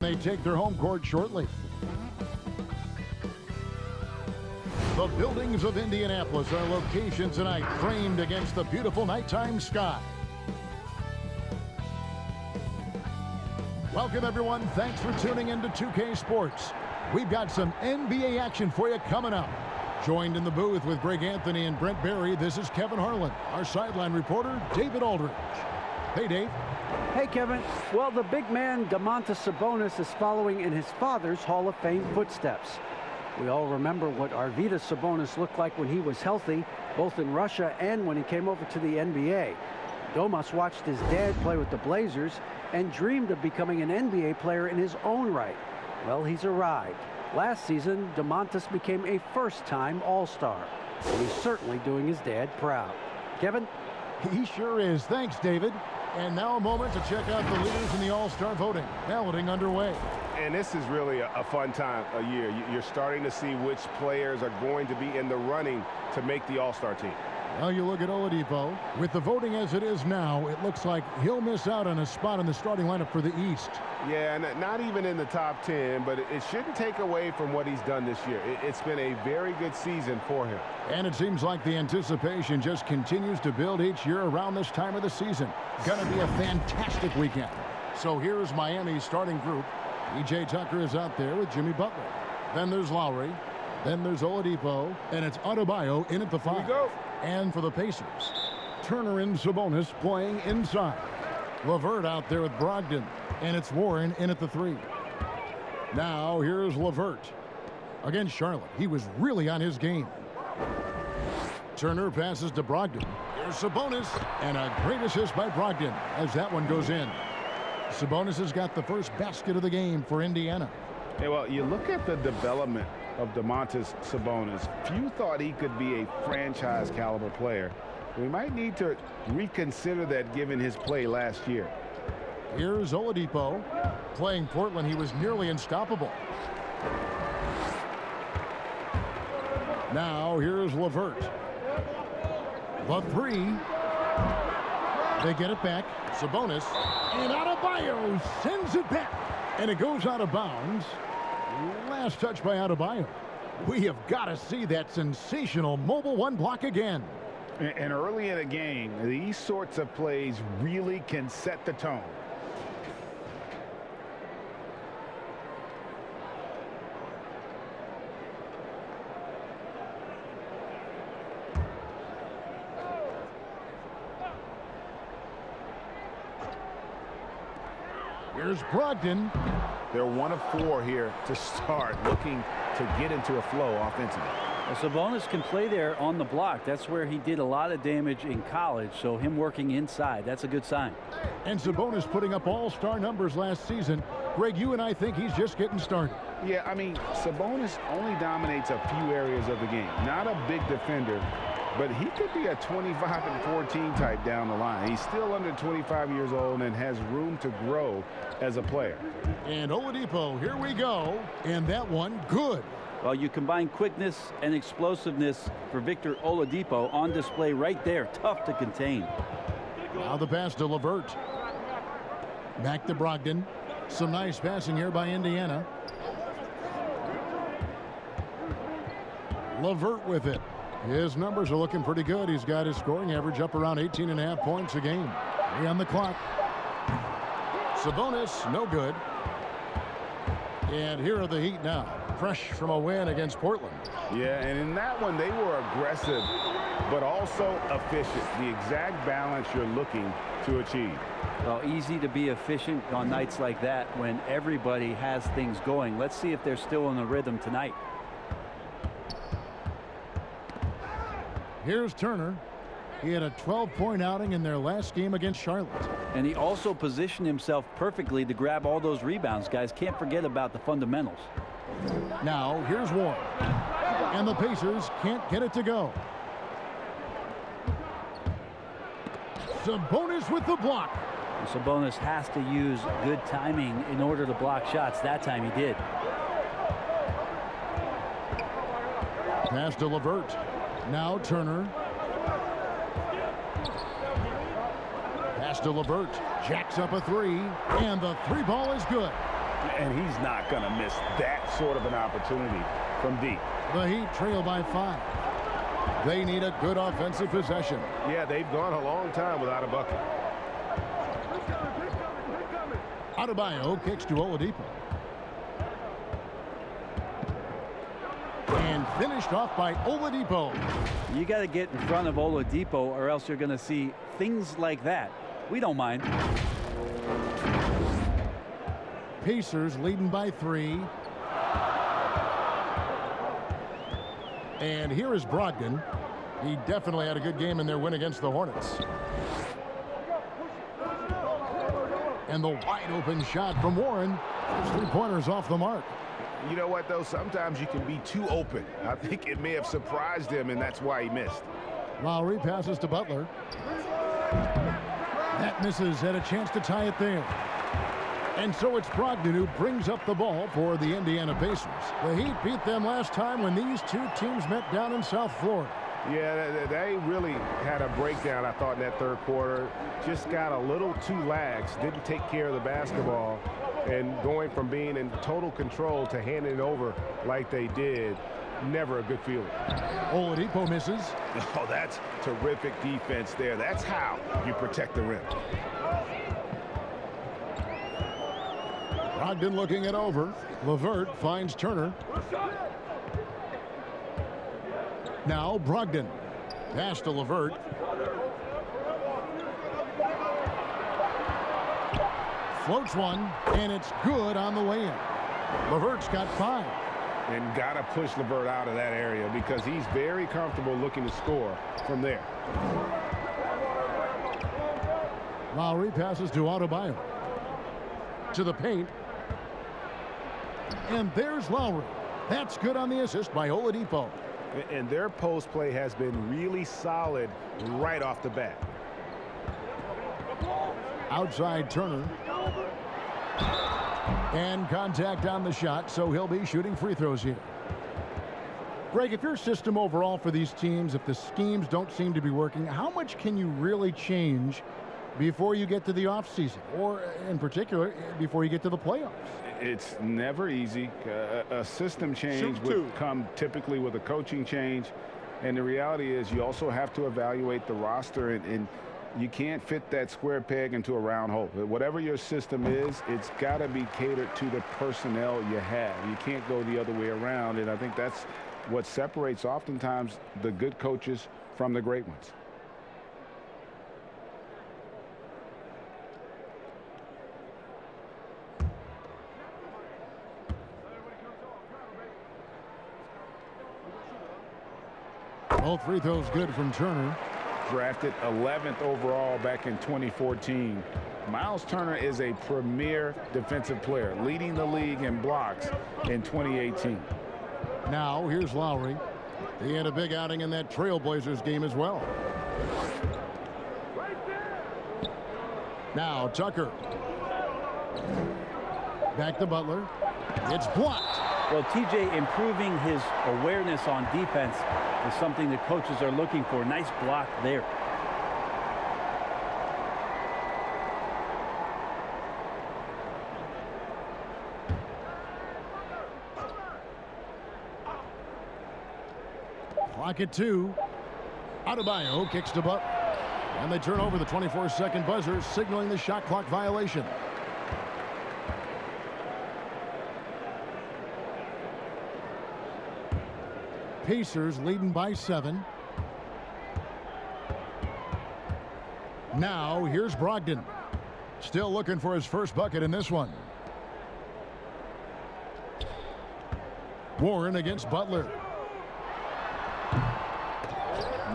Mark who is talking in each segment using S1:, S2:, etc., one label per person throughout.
S1: they take their home court shortly. The buildings of Indianapolis are location tonight, framed against the beautiful nighttime sky. Welcome, everyone. Thanks for tuning in to 2K Sports. We've got some NBA action for you coming up. Joined in the booth with Greg Anthony and Brent Barry, this is Kevin Harlan. Our sideline reporter, David Aldridge. Hey, Dave.
S2: Hey, Kevin. Well, the big man, Domantas Sabonis, is following in his father's Hall of Fame footsteps. We all remember what Arvydas Sabonis looked like when he was healthy, both in Russia and when he came over to the NBA. Domas watched his dad play with the Blazers and dreamed of becoming an NBA player in his own right. Well, he's arrived. Last season, Domantas became a first-time All-Star. And he's certainly doing his dad proud. Kevin?
S1: He sure is. Thanks, David. And now a moment to check out the leaders in the All-Star voting. Balloting underway.
S3: And this is really a fun time of year. You're starting to see which players are going to be in the running to make the All-Star team.
S1: Now you look at Oladipo. With the voting as it is now, it looks like he'll miss out on a spot in the starting lineup for the East.
S3: Yeah, and not even in the top 10, but it shouldn't take away from what he's done this year. It's been a very good season for him.
S1: And it seems like the anticipation just continues to build each year around this time of the season. Gonna be a fantastic weekend. So here's Miami's starting group. E.J. Tucker is out there with Jimmy Butler. Then there's Lowry. Then there's Oladipo. And it's Adebayo in at the 5.
S3: Here we go.
S1: And for the Pacers, Turner and Sabonis playing inside. LeVert out there with Brogdon. And it's Warren in at the 3. Now here's LeVert. Against Charlotte, he was really on his game. Turner passes to Brogdon. Here's Sabonis. And a great assist by Brogdon as that one goes in. Sabonis has got the first basket of the game for Indiana.
S4: Hey, well, you look at the development of Domantas Sabonis. Few thought he could be a franchise caliber player. We might need to reconsider that given his play last year.
S1: Here's Oladipo. Playing Portland, he was nearly unstoppable. Now here's LeVert. The 3. They get it back. Sabonis. And Adebayo sends it back. And it goes out of bounds. Last touch by Adebayo. We have got to see that sensational mobile 1 block again.
S4: And early in a game, these sorts of plays really can set the tone.
S1: Here's Brogdon.
S4: They're 1 of 4 here to start, looking to get into a flow offensively.
S2: Well, Sabonis can play there on the block. That's where he did a lot of damage in college, so him working inside, that's a good sign.
S1: And Sabonis putting up all-star numbers last season. Greg, you and I think he's just getting started.
S4: Yeah, I mean, Sabonis only dominates a few areas of the game. Not a big defender, but he could be a 25-14 type down the line. He's still under 25 years old and has room to grow as a player.
S1: And Oladipo, here we go. And that one, good.
S2: Well, you combine quickness and explosiveness for Victor Oladipo on display right there. Tough to contain.
S1: Now the pass to LeVert. Back to Brogdon. Some nice passing here by Indiana. LeVert with it. His numbers are looking pretty good. He's got his scoring average up around 18.5 points a game. 3 on the clock. Sabonis, no good. And here are the Heat now, fresh from a win against Portland.
S4: Yeah, and in that one, they were aggressive, but also efficient. The exact balance you're looking to achieve.
S2: Well, easy to be efficient on nights like that when everybody has things going. Let's see if they're still in the rhythm tonight.
S1: Here's Turner. He had a 12-point outing in their last game against Charlotte.
S2: And he also positioned himself perfectly to grab all those rebounds, guys. Can't forget about the fundamentals.
S1: Now, here's Warren. And the Pacers can't get it to go. Sabonis with the block.
S2: Sabonis has to use good timing in order to block shots. That time he did.
S1: Pass to LeVert. Now Turner. Pass to LeVert. Jacks up a 3. And the 3 ball is good.
S4: And he's not going to miss that sort of an opportunity from deep.
S1: The Heat trail by 5. They need a good offensive possession.
S3: Yeah, they've gone a long time without a bucket.
S1: Adebayo kicks to Oladipo. And finished off by Oladipo.
S5: You got to get in front of Oladipo or else you're going to see things like that. We don't mind.
S1: Pacers leading by 3. And here is Brogdon. He definitely had a good game in their win against the Hornets. And the wide open shot from Warren. Those 3-pointers off the mark.
S3: You know what, though? Sometimes you can be too open. I think it may have surprised him, and that's why he missed.
S1: Lowry passes to Butler. That misses, had a chance to tie it there. And so it's Brogdon who brings up the ball for the Indiana Pacers. The Heat beat them last time when these two teams met down in South Florida.
S3: Yeah, they really had a breakdown, I thought, in that third quarter. Just got a little too lax, didn't take care of the basketball, and going from being in total control to handing it over like they did, never a good feeling.
S1: Oladipo misses.
S3: Oh, that's terrific defense there. That's how you protect the rim.
S1: Brogdon looking it over. LeVert finds Turner. Now Brogdon. Pass to LeVert. Floats one, and it's good on the way in. LeVert's got 5.
S3: And got to push LeVert out of that area because he's very comfortable looking to score from there.
S1: Lowry passes to Adebayo. To the paint. And there's Lowry. That's good on the assist by Oladipo.
S3: And their post play has been really solid right off the bat.
S1: Outside Turner. And contact on the shot, so he'll be shooting free throws here. Greg, if your system overall for these teams, if the schemes don't seem to be working, how much can you really change before you get to the offseason, or in particular, before you get to the playoffs?
S4: It's never easy. A system change would come typically with a coaching change. And the reality is you also have to evaluate the roster, and you can't fit that square peg into a round hole. Whatever your system is, it's got to be catered to the personnel you have. You can't go the other way around, and I think that's what separates oftentimes the good coaches from the great ones.
S1: Both free throws good from Turner.
S4: Drafted 11th overall back in 2014. Miles Turner is a premier defensive player, leading the league in blocks in 2018.
S1: Now here's Lowry. He had a big outing in that Trailblazers game as well. Now Tucker. Back to Butler. It's blocked.
S5: Well, TJ improving his awareness on defense is something the coaches are looking for. Nice block there.
S1: Clock at 2. Adebayo kicks to Butler. And they turn over the 24-second buzzer, signaling the shot clock violation. Pacers leading by 7. Now here's Brogdon. Still looking for his first bucket in this one. Warren against Butler.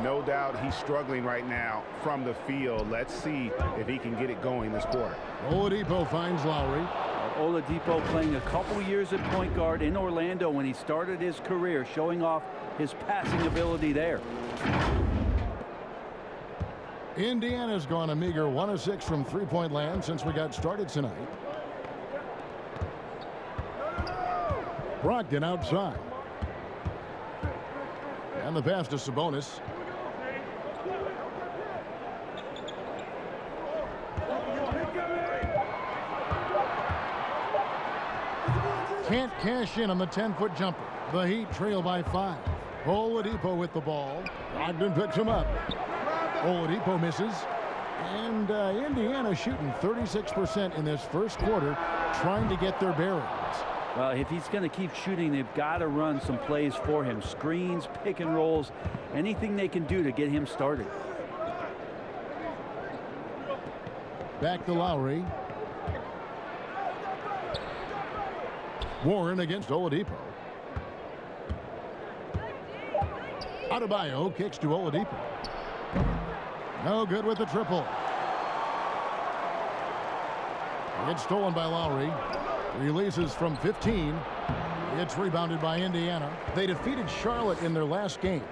S3: No doubt he's struggling right now from the field. Let's see if he can get it going this quarter.
S1: Oladipo finds Lowry.
S5: Oladipo playing a couple years at point guard in Orlando when he started his career, showing off his passing ability there.
S1: Indiana's gone a meager 1 of 6 from three-point land since we got started tonight. Brogdon outside. And the pass to Sabonis. Can't cash in on the 10-foot jumper. The Heat trail by 5. Oladipo with the ball. Ogden picks him up. Oladipo misses. And Indiana shooting 36% in this first quarter, trying to get their bearings.
S5: Well, if he's going to keep shooting, they've got to run some plays for him. Screens, pick and rolls, anything they can do to get him started.
S1: Back to Lowry. Warren against Oladipo. Adebayo kicks to Oladipo. No good with the triple. It's stolen by Lowry. Releases from 15. It's rebounded by Indiana. They defeated Charlotte in their last game.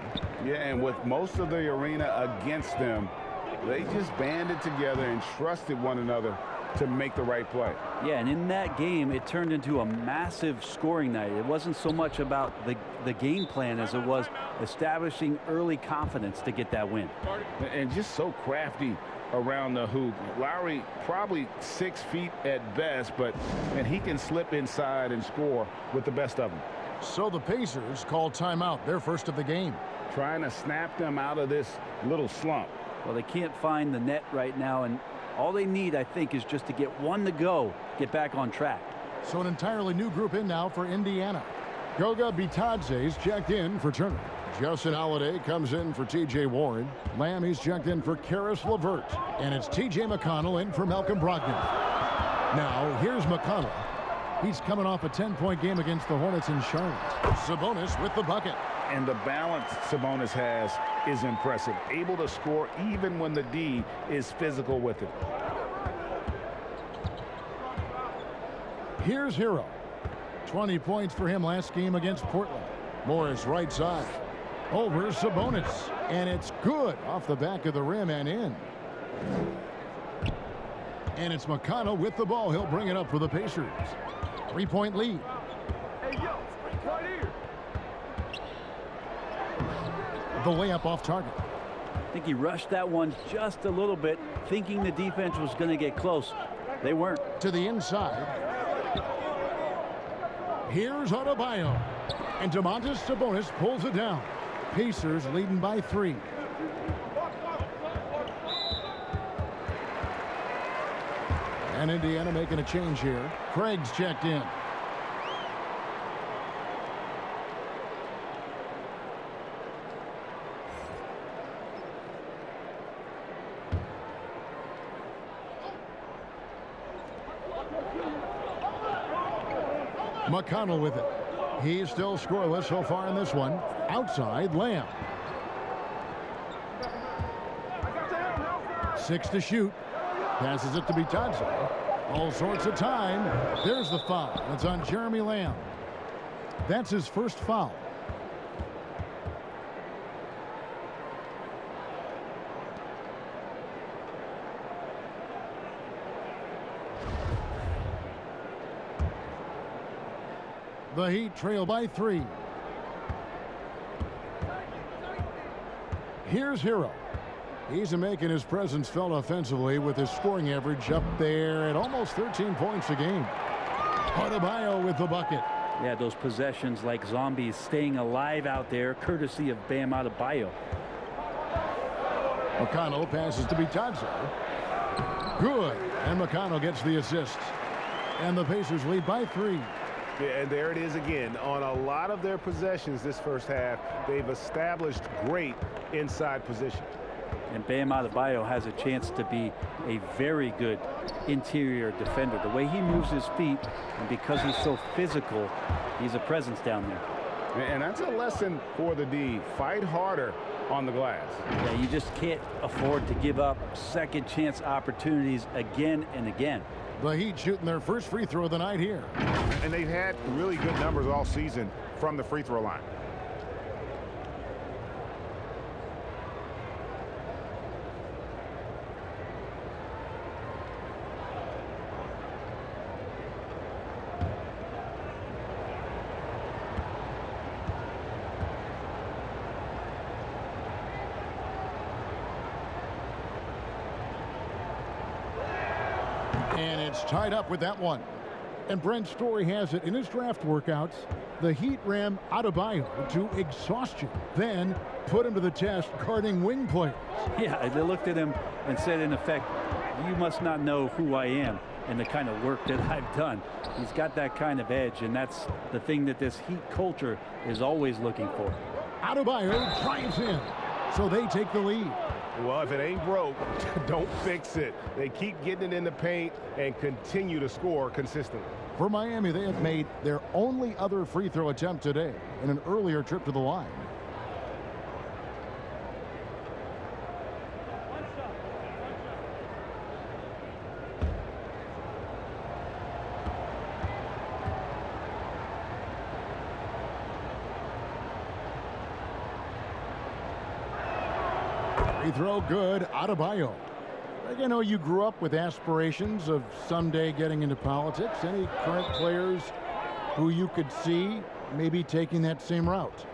S4: Yeah, and with most of the arena against them, they just banded together and trusted one another to make the right play.
S5: Yeah, and in that game, it turned into a massive scoring night. It wasn't so much about the game plan as it was establishing early confidence to get that win.
S4: And just so crafty around the hoop. Lowry probably 6 feet at best, and he can slip inside and score with the best of them.
S1: So the Pacers call timeout, their first of the game.
S4: Trying to snap them out of this little slump.
S5: Well, they can't find the net right now, and all they need, I think, is just to get one to go, get back on track.
S1: So an entirely new group in now for Indiana. Goga Bitadze's checked in for Turner. Justin Holiday comes in for T.J. Warren. Lamb, he's checked in for Karis LeVert. And it's T.J. McConnell in for Malcolm Brogdon. Now, here's McConnell. He's coming off a 10-point game against the Hornets in Charlotte. Sabonis with the bucket.
S4: And the balance Sabonis has is impressive. Able to score even when the D is physical with it.
S1: Here's Hero. 20 points for him last game against Portland. Morris right side. Over Sabonis. And it's good off the back of the rim and in. And it's McConnell with the ball. He'll bring it up for the Pacers. 3-point lead.
S6: Hey, yo, right here.
S1: The layup off target.
S5: I think he rushed that one just a little bit, thinking the defense was going to get close. They weren't.
S1: To the inside. Here's Adebayo. And Domantas Sabonis pulls it down. Pacers leading by 3. And Indiana making a change here. Craig's checked in. McConnell with it. He's still scoreless so far in this one. Outside, Lamb. 6 to shoot. Passes it to Bitadze. All sorts of time. There's the foul. It's on Jeremy Lamb. That's his first foul. The Heat trail by 3. Here's Hero. He's making his presence felt offensively with his scoring average up there at almost 13 points a game. Adebayo with the bucket.
S5: Yeah, those possessions like zombies staying alive out there, courtesy of Bam Adebayo.
S1: McConnell passes to Bitadze. Good. And McConnell gets the assist. And the Pacers lead by 3.
S3: Yeah, and there it is again. On a lot of their possessions this first half, they've established great inside position.
S5: And Bam Adebayo has a chance to be a very good interior defender. The way he moves his feet, and because he's so physical, he's a presence down there.
S4: And that's a lesson for the D. Fight harder on the glass.
S5: Yeah, you just can't afford to give up second chance opportunities again and again.
S1: The Heat shooting their first free throw of the night here.
S3: And they've had really good numbers all season from the free throw line.
S1: And it's tied up with that one. And Brent Story has it in his draft workouts. The Heat ran Adebayo to exhaustion, then put him to the test guarding wing players.
S5: Yeah, they looked at him and said, in effect, you must not know who I am and the kind of work that I've done. He's got that kind of edge, and that's the thing that this Heat culture is always looking for.
S1: Adebayo drives in, so they take the lead.
S3: Well, if it ain't broke, don't fix it. They keep getting it in the paint and continue to score consistently.
S1: For Miami, they have made their only other free throw attempt today in an earlier trip to the line. Free throw good, Adebayo. I know you grew up with aspirations of someday getting into politics. Any current players who you could see maybe taking that same route?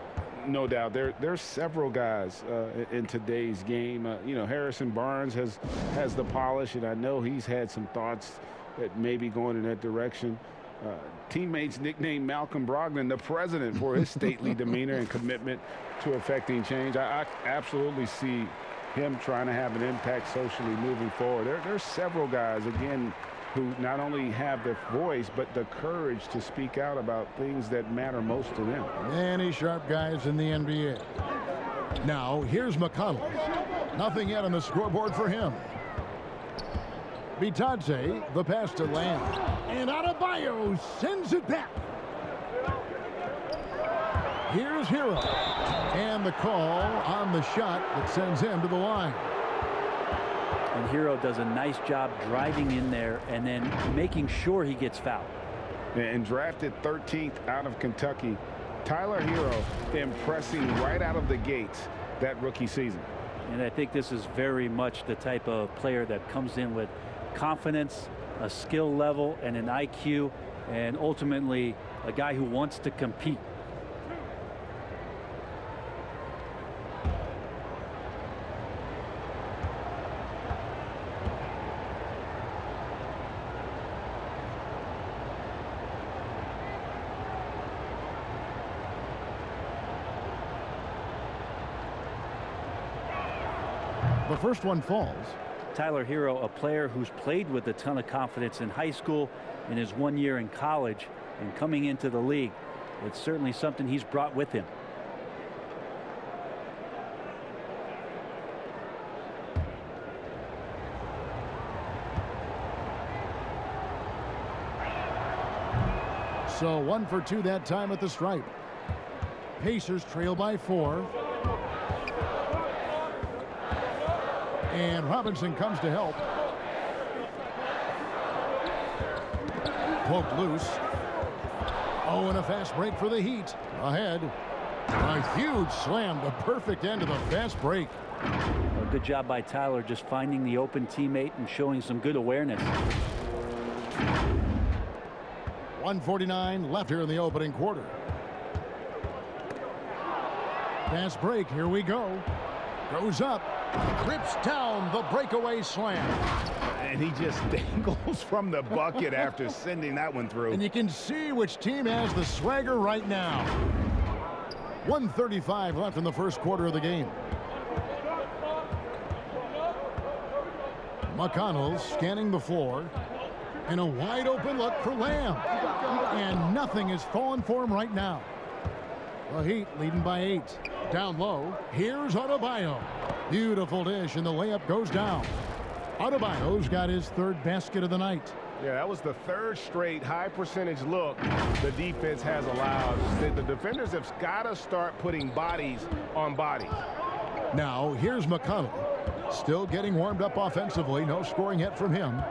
S4: No doubt. There's several guys in today's game. You know, Harrison Barnes has the polish, and I know he's had some thoughts that maybe going in that direction. Teammates nicknamed Malcolm Brogdon the president for his stately demeanor and commitment to affecting change. I absolutely see him trying to have an impact socially moving forward. There's several guys, again, who not only have the voice, but the courage to speak out about things that matter most to them.
S1: Many sharp guys in the NBA. Now, here's McConnell. Nothing yet on the scoreboard for him. Bitadze, the pass to Lamb. And Adebayo sends it back. Here's Hero. And the call on the shot that sends him to the line.
S5: And Hero does a nice job driving in there and then making sure he gets fouled.
S4: And drafted 13th out of Kentucky, Tyler Hero impressing right out of the gates that rookie season.
S5: And I think this is very much the type of player that comes in with confidence, a skill level, and an IQ, and ultimately a guy who wants to compete.
S1: The first one falls.
S5: Tyler Hero, a player who's played with a ton of confidence in high school, in his 1 year in college, and coming into the league. It's certainly something he's brought with him.
S1: So 1 for 2 that time at the stripe. Pacers trail by 4. And Robinson comes to help. Poked loose. Oh, and a fast break for the Heat. Ahead. A huge slam, the perfect end of the fast break.
S5: A good job by Tyler just finding the open teammate and showing some good awareness.
S1: 1:49 left here in the opening quarter. Fast break, here we go. Goes up. Rips down the breakaway slam.
S3: And he just dangles from the bucket after sending that one through.
S1: And you can see which team has the swagger right now. 1:35 left in the first quarter of the game. McConnell scanning the floor. And a wide open look for Lamb. And nothing is falling for him right now. The Heat leading by 8. Down low. Here's Adebayo. Beautiful dish, and the layup goes down. Adebayo's got his third basket of the night.
S3: Yeah, that was the third straight high percentage look the defense has allowed. The defenders have got to start putting bodies on bodies.
S1: Now, here's McConnell. Still getting warmed up offensively. No scoring yet from him.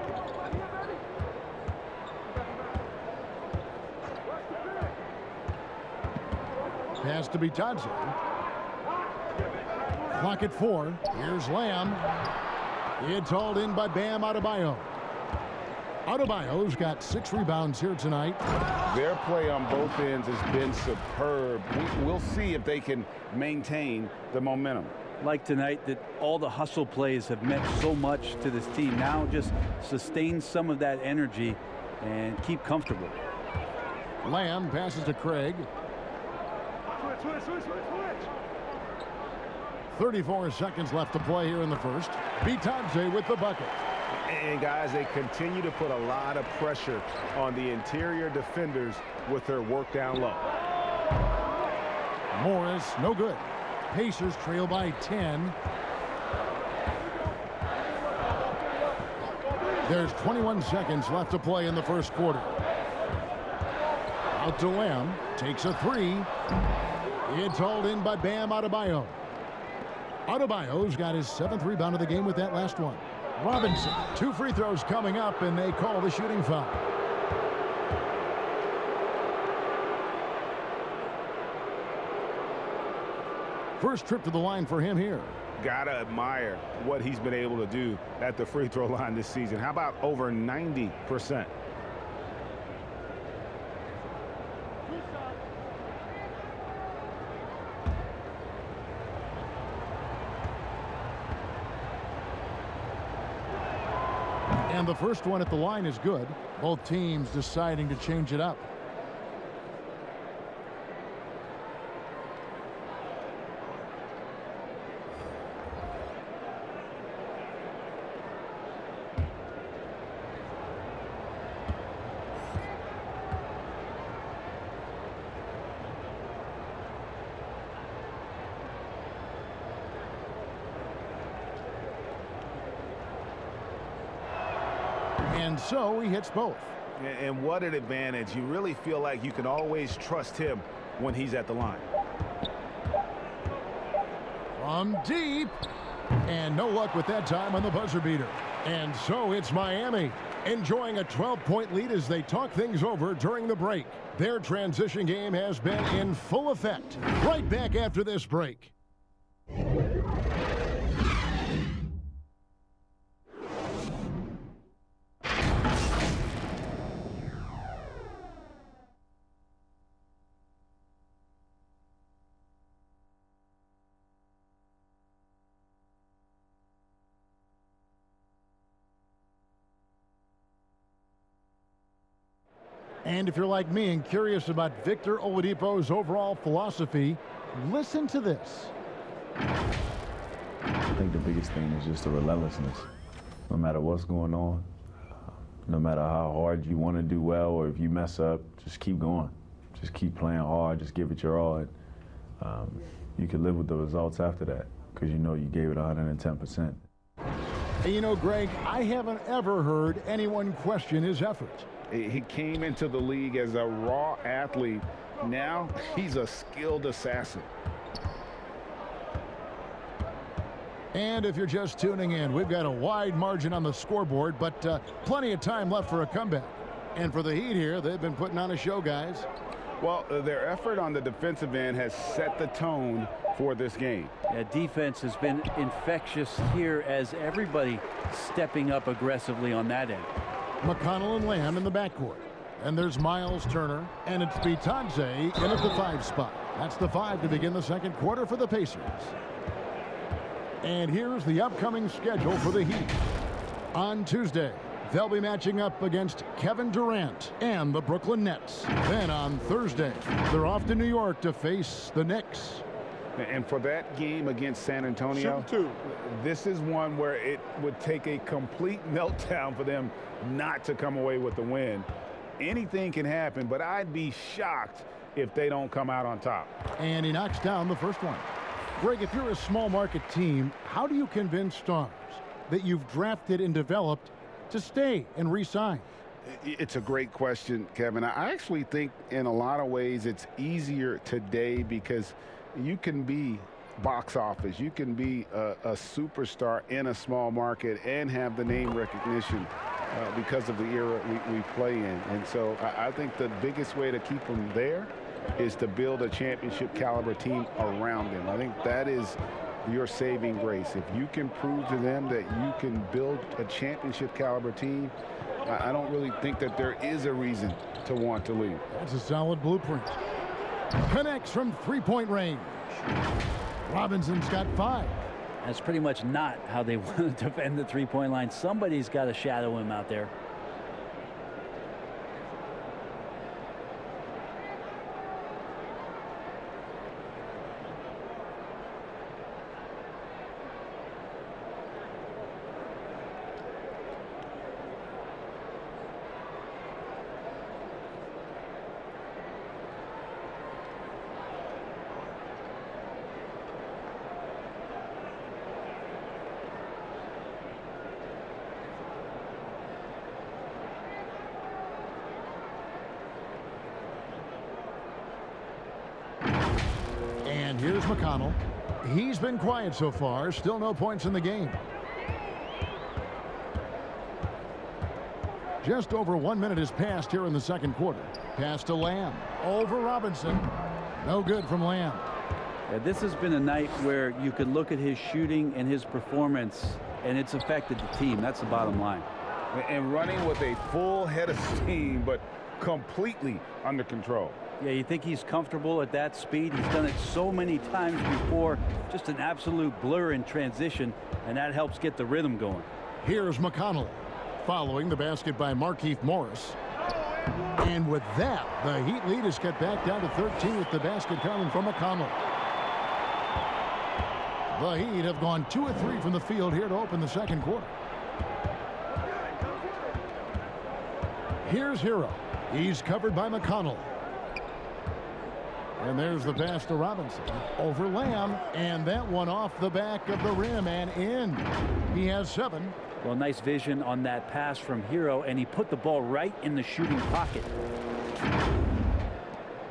S1: Pass to Bitadze. Clock at 4. Here's Lamb. It's hauled in by Bam Adebayo. Adebayo's got 6 rebounds here tonight.
S4: Their play on both ends has been superb. We'll see if they can maintain the momentum.
S5: Like tonight, that all the hustle plays have meant so much to this team. Now just sustain some of that energy and keep comfortable.
S1: Lamb passes to Craig.
S6: Switch.
S1: 34 seconds left to play here in the first. Bitadze with the bucket.
S3: And guys, they continue to put a lot of pressure on the interior defenders with their work down low.
S1: Morris, no good. Pacers trail by 10. There's 21 seconds left to play in the first quarter. Out to Lamb, takes a three. It's hauled in by Bam Adebayo. Adebayo's got his 7th rebound of the game with that last one. Robinson, 2 free throws coming up, and they call the shooting foul. First trip to the line for him here.
S3: Gotta admire what he's been able to do at the free throw line this season. How about over 90%?
S1: And the first one at the line is good. Both teams deciding to change it up. And so he hits both.
S3: And what an advantage. You really feel like you can always trust him when he's at the line.
S1: From deep. And no luck with that time on the buzzer beater. And so it's Miami enjoying a 12-point lead as they talk things over during the break. Their transition game has been in full effect. Right back after this break. And if you're like me and curious about Victor Oladipo's overall philosophy, listen to this.
S7: I think the biggest thing is just the relentlessness. No matter what's going on, no matter how hard you want to do well or if you mess up, just keep going. Just keep playing hard, just give it your all. And, you can live with the results after that because you know you gave it 110%.
S1: And you know, Greg, I haven't ever heard anyone question his effort.
S4: He came into the league as a raw athlete. Now he's a skilled assassin.
S1: And if you're just tuning in, we've got a wide margin on the scoreboard, but plenty of time left for a comeback. And for the Heat here, they've been putting on a show, guys.
S4: Well, their effort on the defensive end has set the tone for this game.
S5: Yeah, defense has been infectious here as everybody stepping up aggressively on that end.
S1: McConnell and Lamb in the backcourt. And there's Miles Turner, and it's Bitadze in at the 5 spot. That's the 5 to begin the second quarter for the Pacers. And here's the upcoming schedule for the Heat. On Tuesday, they'll be matching up against Kevin Durant and the Brooklyn Nets. Then on Thursday, they're off to New York to face the Knicks.
S4: And for that game against San Antonio, this is one where it would take a complete meltdown for them not to come away with the win. Anything can happen, but I'd be shocked if they don't come out on top.
S1: And he knocks down the first one. Greg, if you're a small market team, how do you convince stars that you've drafted and developed to stay and re-sign?
S4: It's a great question, Kevin. I actually think in a lot of ways it's easier today because you can be box office. You can be a superstar in a small market and have the name recognition because of the era we play in. And so I think the biggest way to keep them there is to build a championship caliber team around them. I think that is your saving grace. If you can prove to them that you can build a championship caliber team, I don't really think that there is a reason to want to leave.
S1: That's a solid blueprint. Connects from three-point range. Robinson's got 5.
S5: That's pretty much not how they want to defend the three-point line. Somebody's got to shadow him out there.
S1: And here's McConnell. He's been quiet so far. Still no points in the game. Just over 1 minute has passed here in the second quarter. Pass to Lamb. Over Robinson. No good from Lamb.
S5: Yeah, this has been a night where you could look at his shooting and his performance, and it's affected the team. That's the bottom line.
S4: And running with a full head of steam, but completely under control.
S5: Yeah, you think he's comfortable at that speed. He's done it so many times before. Just an absolute blur in transition, and that helps get the rhythm going.
S1: Here's McConnell. Following the basket by Markieff Morris. And with that, the Heat lead is cut back down to 13 with the basket coming from McConnell. The Heat have gone 2 of 3 from the field here to open the second quarter. Here's Hero. He's covered by McConnell. And there's the pass to Robinson. Over Lamb. And that one off the back of the rim and in. He has 7.
S5: Well, nice vision on that pass from Hero, and he put the ball right in the shooting pocket.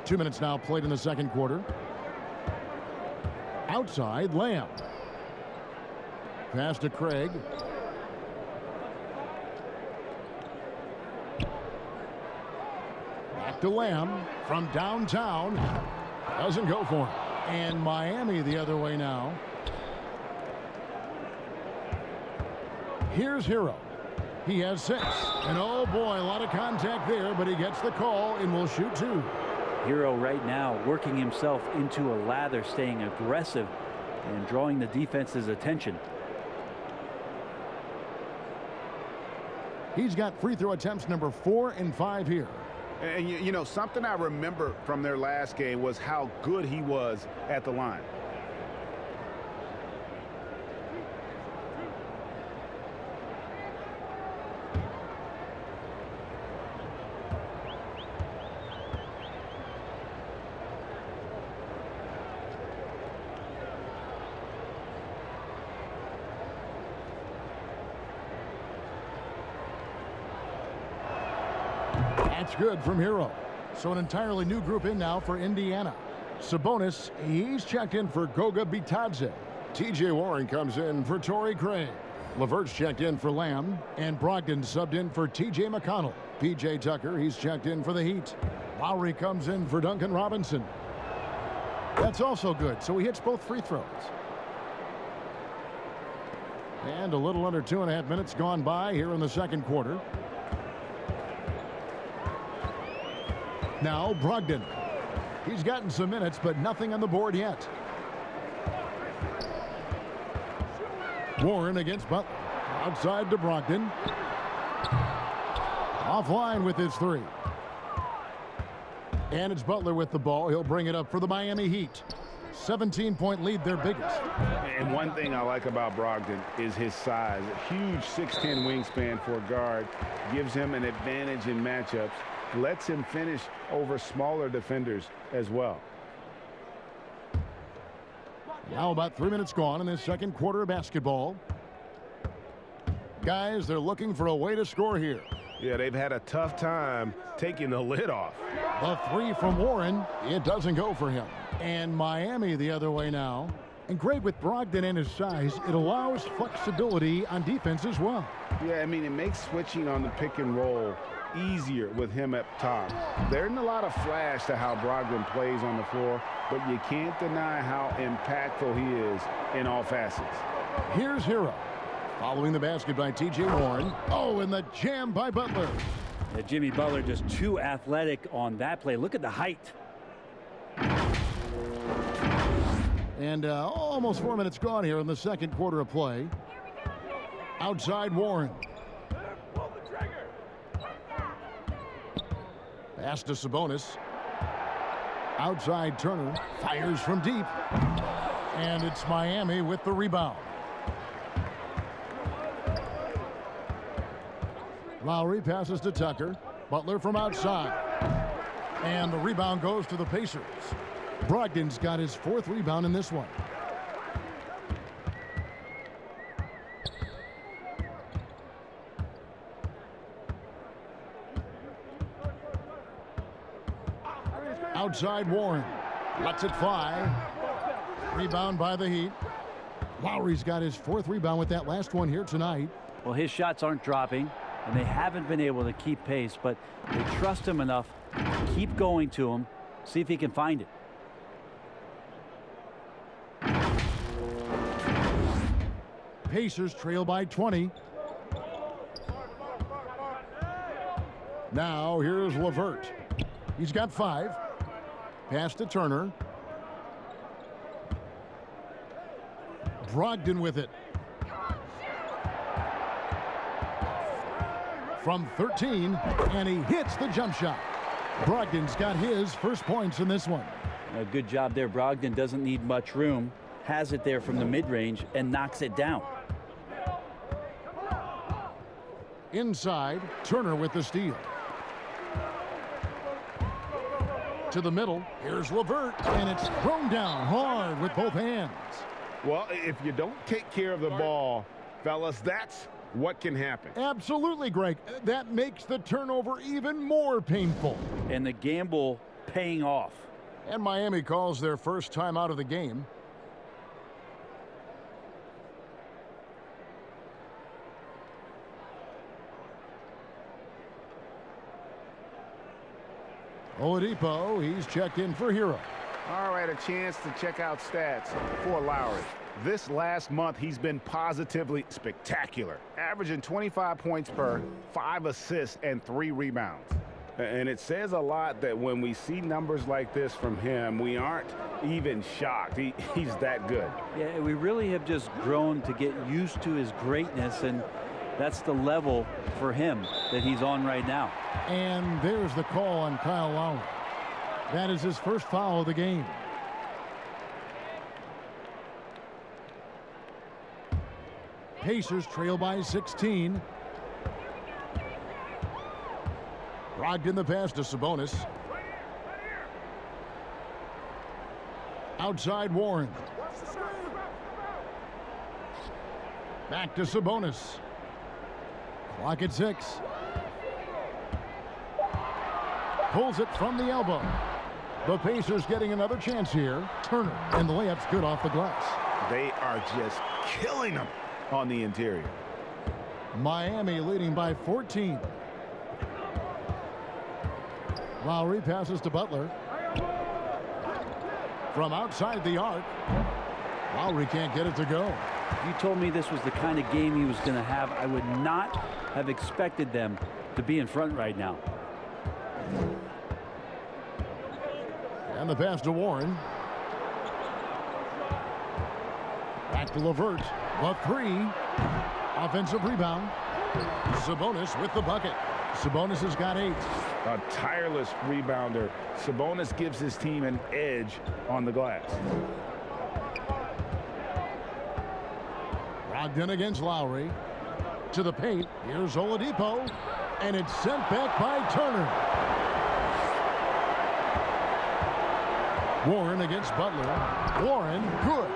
S1: 2 minutes now played in the second quarter. Outside, Lamb. Pass to Craig. Back to Lamb from downtown. Doesn't go for him. And Miami the other way now. Here's Hero. He has 6. And oh boy, a lot of contact there, but he gets the call and will shoot 2.
S5: Hero right now working himself into a lather, staying aggressive and drawing the defense's attention.
S1: He's got free throw attempts number 4 and 5 here.
S4: And, you know, something I remember from their last game was how good he was at the line.
S1: That's good from Hero. So an entirely new group in now for Indiana. Sabonis, he's checked in for Goga Bitadze. TJ Warren comes in for Torrey Craig. LeVert's checked in for Lamb. And Brogdon subbed in for TJ McConnell. PJ Tucker, he's checked in for the Heat. Lowry comes in for Duncan Robinson. That's also good. So he hits both free throws. And a little under 2.5 minutes gone by here in the second quarter. Now Brogdon. He's gotten some minutes, but nothing on the board yet. Warren against Butler. Outside to Brogdon. Offline with his 3. And it's Butler with the ball. He'll bring it up for the Miami Heat. 17-point lead, their biggest.
S4: And one thing I like about Brogdon is his size. A huge 6'10" wingspan for a guard. Gives him an advantage in matchups. Lets him finish over smaller defenders as well.
S1: Now about 3 minutes gone in this second quarter of basketball. Guys, they're looking for a way to score here.
S3: Yeah, they've had a tough time taking the lid off.
S1: The 3 from Warren, it doesn't go for him. And Miami the other way now. And great with Brogdon and his size, it allows flexibility on defense as well.
S4: Yeah, I mean, it makes switching on the pick and roll easier with him up top. There isn't a lot of flash to how Brogdon plays on the floor, but you can't deny how impactful he is in all facets.
S1: Here's Hero. Following the basket by TJ Warren. Oh, and the jam by Butler.
S5: Yeah, Jimmy Butler just too athletic on that play. Look at the height.
S1: And almost 4 minutes gone here in the second quarter of play. Outside Warren. Pass to Sabonis. Outside Turner. Fires from deep. And it's Miami with the rebound. Lowry passes to Tucker. Butler from outside. And the rebound goes to the Pacers. Brogdon's got his 4th rebound in this one. Outside Warren. Lets it fly. Rebound by the Heat. Lowry's got his 4th rebound with that last one here tonight.
S5: Well, his shots aren't dropping, and they haven't been able to keep pace, but they trust him enough to keep going to him, see if he can find it.
S1: Pacers trail by 20. Now here's LeVert. He's got 5. Pass to Turner. Brogdon with it. From 13, and he hits the jump shot. Brogdon's got his first points in this one.
S5: A good job there. Brogdon doesn't need much room, has it there from the mid-range, and knocks it down.
S1: Inside, Turner with the steal. To the middle, here's LeVert, and it's thrown down hard with both hands.
S3: Well, if you don't take care of the ball, fellas, that's what can happen.
S1: Absolutely, Greg. That makes the turnover even more painful.
S5: And the gamble paying off.
S1: And Miami calls their first time out of the game. Oladipo, he's checked in for Hero.
S3: All right, a chance to check out stats for Lowry. This last month, he's been positively spectacular, averaging 25 points per, 5 assists, and 3 rebounds. And it says a lot that when we see numbers like this from him, we aren't even shocked. He's that good.
S5: Yeah, we really have just grown to get used to his greatness, and that's the level for him that he's on right now.
S1: And there's the call on Kyle Lowry. That is his first foul of the game. Pacers trail by 16. Brogdon the pass to Sabonis. Outside Warren. Back to Sabonis. Clock at 6. Pulls it from the elbow. The Pacers getting another chance here. Turner, and the layup's good off the glass.
S3: They are just killing them on the interior.
S1: Miami leading by 14. Lowry passes to Butler. From outside the arc. Lowry can't get it to go.
S5: If you told me this was the kind of game he was going to have, I would not have expected them to be in front right now.
S1: And the pass to Warren. Back to LeVert. The 3. Offensive rebound. Sabonis with the bucket. Sabonis has got 8.
S4: A tireless rebounder. Sabonis gives his team an edge on the glass.
S1: Brogdon against Lowry. To the paint. Here's Oladipo. And it's sent back by Turner. Warren against Butler. Warren, good.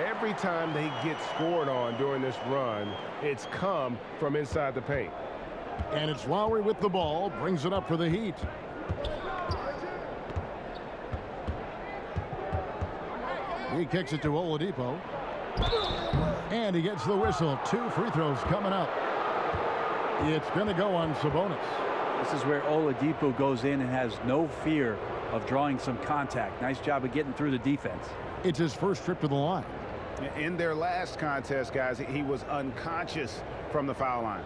S3: Every time they get scored on during this run, it's come from inside the paint.
S1: And it's Lowry with the ball. Brings it up for the Heat. He kicks it to Oladipo. And he gets the whistle. 2 free throws coming up. It's going to go on Sabonis.
S5: This is where Oladipo goes in and has no fear of drawing some contact. Nice job of getting through the defense.
S1: It's his first trip to the line.
S4: In their last contest, guys, he was unconscious from the foul line.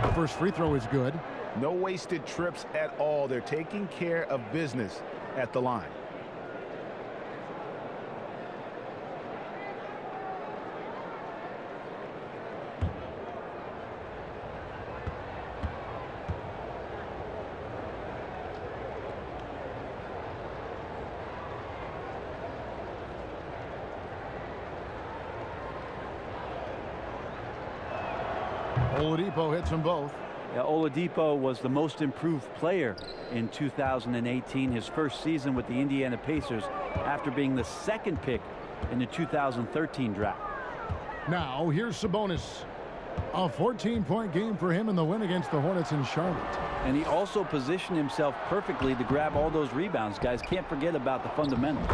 S1: The first free throw is good.
S4: No wasted trips at all. They're taking care of business at the line.
S1: Oladipo hits them both.
S5: Yeah, Oladipo was the most improved player in 2018, his first season with the Indiana Pacers after being the second pick in the 2013 draft.
S1: Now, here's Sabonis. A 14-point game for him in the win against the Hornets in Charlotte.
S5: And he also positioned himself perfectly to grab all those rebounds. Guys, can't forget about the fundamentals.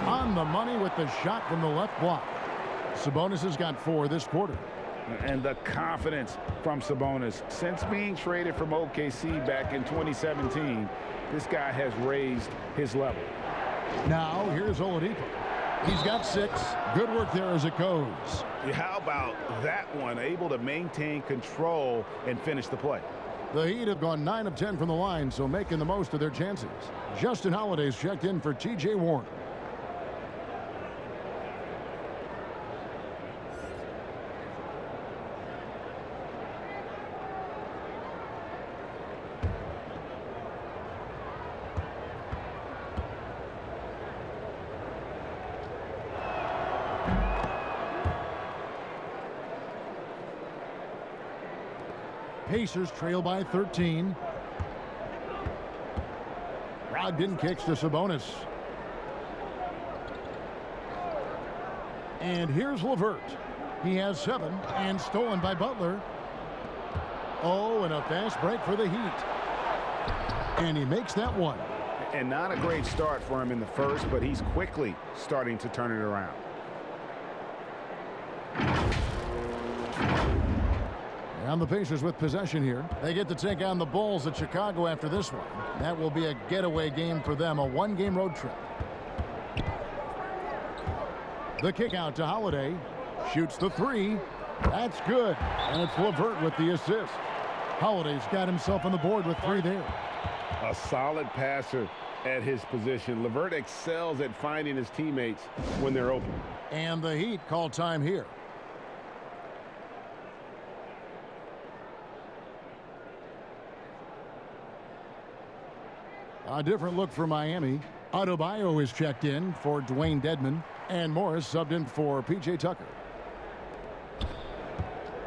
S1: On the money with the shot from the left block. Sabonis has got 4 this quarter.
S4: And the confidence from Sabonis. Since being traded from OKC back in 2017, this guy has raised his level.
S1: Now, here's Oladipo. He's got 6. Good work there as it goes.
S4: How about that one? Able to maintain control and finish the play.
S1: The Heat have gone 9 of 10 from the line, so making the most of their chances. Justin Holiday's checked in for T.J. Warren. Pacers trail by 13. Brogdon kicks to Sabonis. And here's LeVert. He has 7 and stolen by Butler. Oh, and a fast break for the Heat. And he makes that one.
S4: And not a great start for him in the first, but he's quickly starting to turn it around.
S1: And the Pacers with possession here. They get to take on the Bulls at Chicago after this one. That will be a getaway game for them, a 1-game road trip. The kick out to Holiday. Shoots the 3. That's good. And it's LeVert with the assist. Holiday's got himself on the board with 3 there.
S4: A solid passer at his position. LeVert excels at finding his teammates when they're open.
S1: And the Heat call time here. A different look for Miami. Adebayo is checked in for Dwayne Dedmon, and Morris subbed in for P.J. Tucker.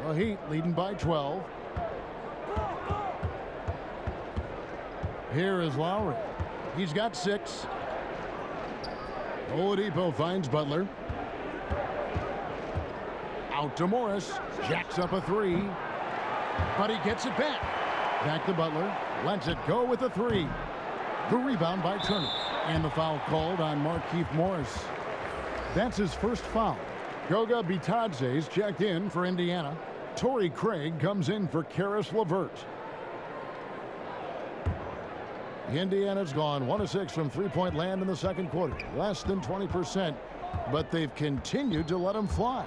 S1: The Heat leading by 12. Here is Lowry. He's got 6. Oladipo finds Butler. Out to Morris. Jacks up a 3. But he gets it back. Back to Butler. Lets it go with a 3. The rebound by Turner. And the foul called on Markieff Morris. That's his first foul. Goga Bitadze's checked in for Indiana. Torrey Craig comes in for Karis LeVert. Indiana's gone 1 of 6 from three-point land in the second quarter. Less than 20%, but they've continued to let them fly.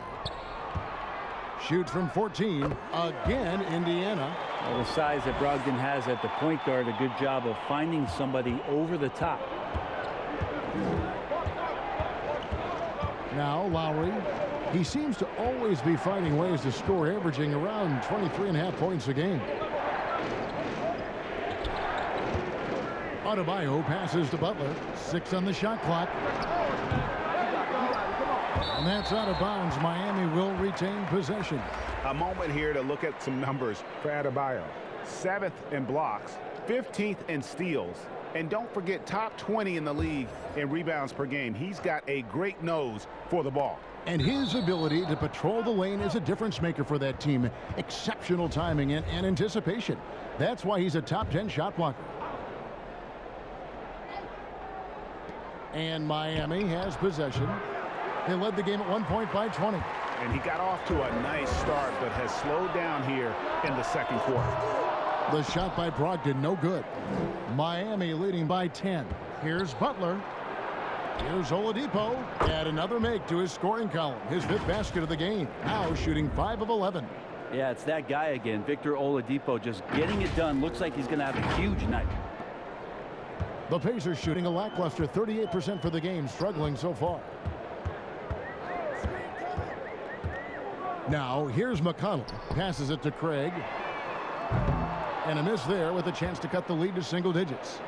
S1: Shoots from 14. Again, Indiana.
S5: Well, the size that Brogdon has at the point guard, a good job of finding somebody over the top.
S1: Now Lowry. He seems to always be finding ways to score, averaging around 23.5 points a game. Adebayo passes to Butler. 6 on the shot clock. And that's out of bounds. Miami will retain possession.
S4: A moment here to look at some numbers for Adebayo. 7th in blocks, 15th in steals, and don't forget top 20 in the league in rebounds per game. He's got a great nose for the ball.
S1: And his ability to patrol the lane is a difference maker for that team. Exceptional timing and anticipation. That's why he's a top 10 shot blocker. And Miami has possession. They led the game at 1 point by 20.
S4: And he got off to a nice start, but has slowed down here in the second quarter.
S1: The shot by Brogdon, no good. Miami leading by 10. Here's Butler. Here's Oladipo. Add another make to his scoring column. His 5th basket of the game. Now shooting 5 of 11.
S5: Yeah, it's that guy again, Victor Oladipo, just getting it done. Looks like he's going to have a huge night.
S1: The Pacers shooting a lackluster 38% for the game, struggling so far. Now, here's McConnell. Passes it to Craig. And a miss there with a chance to cut the lead to single digits.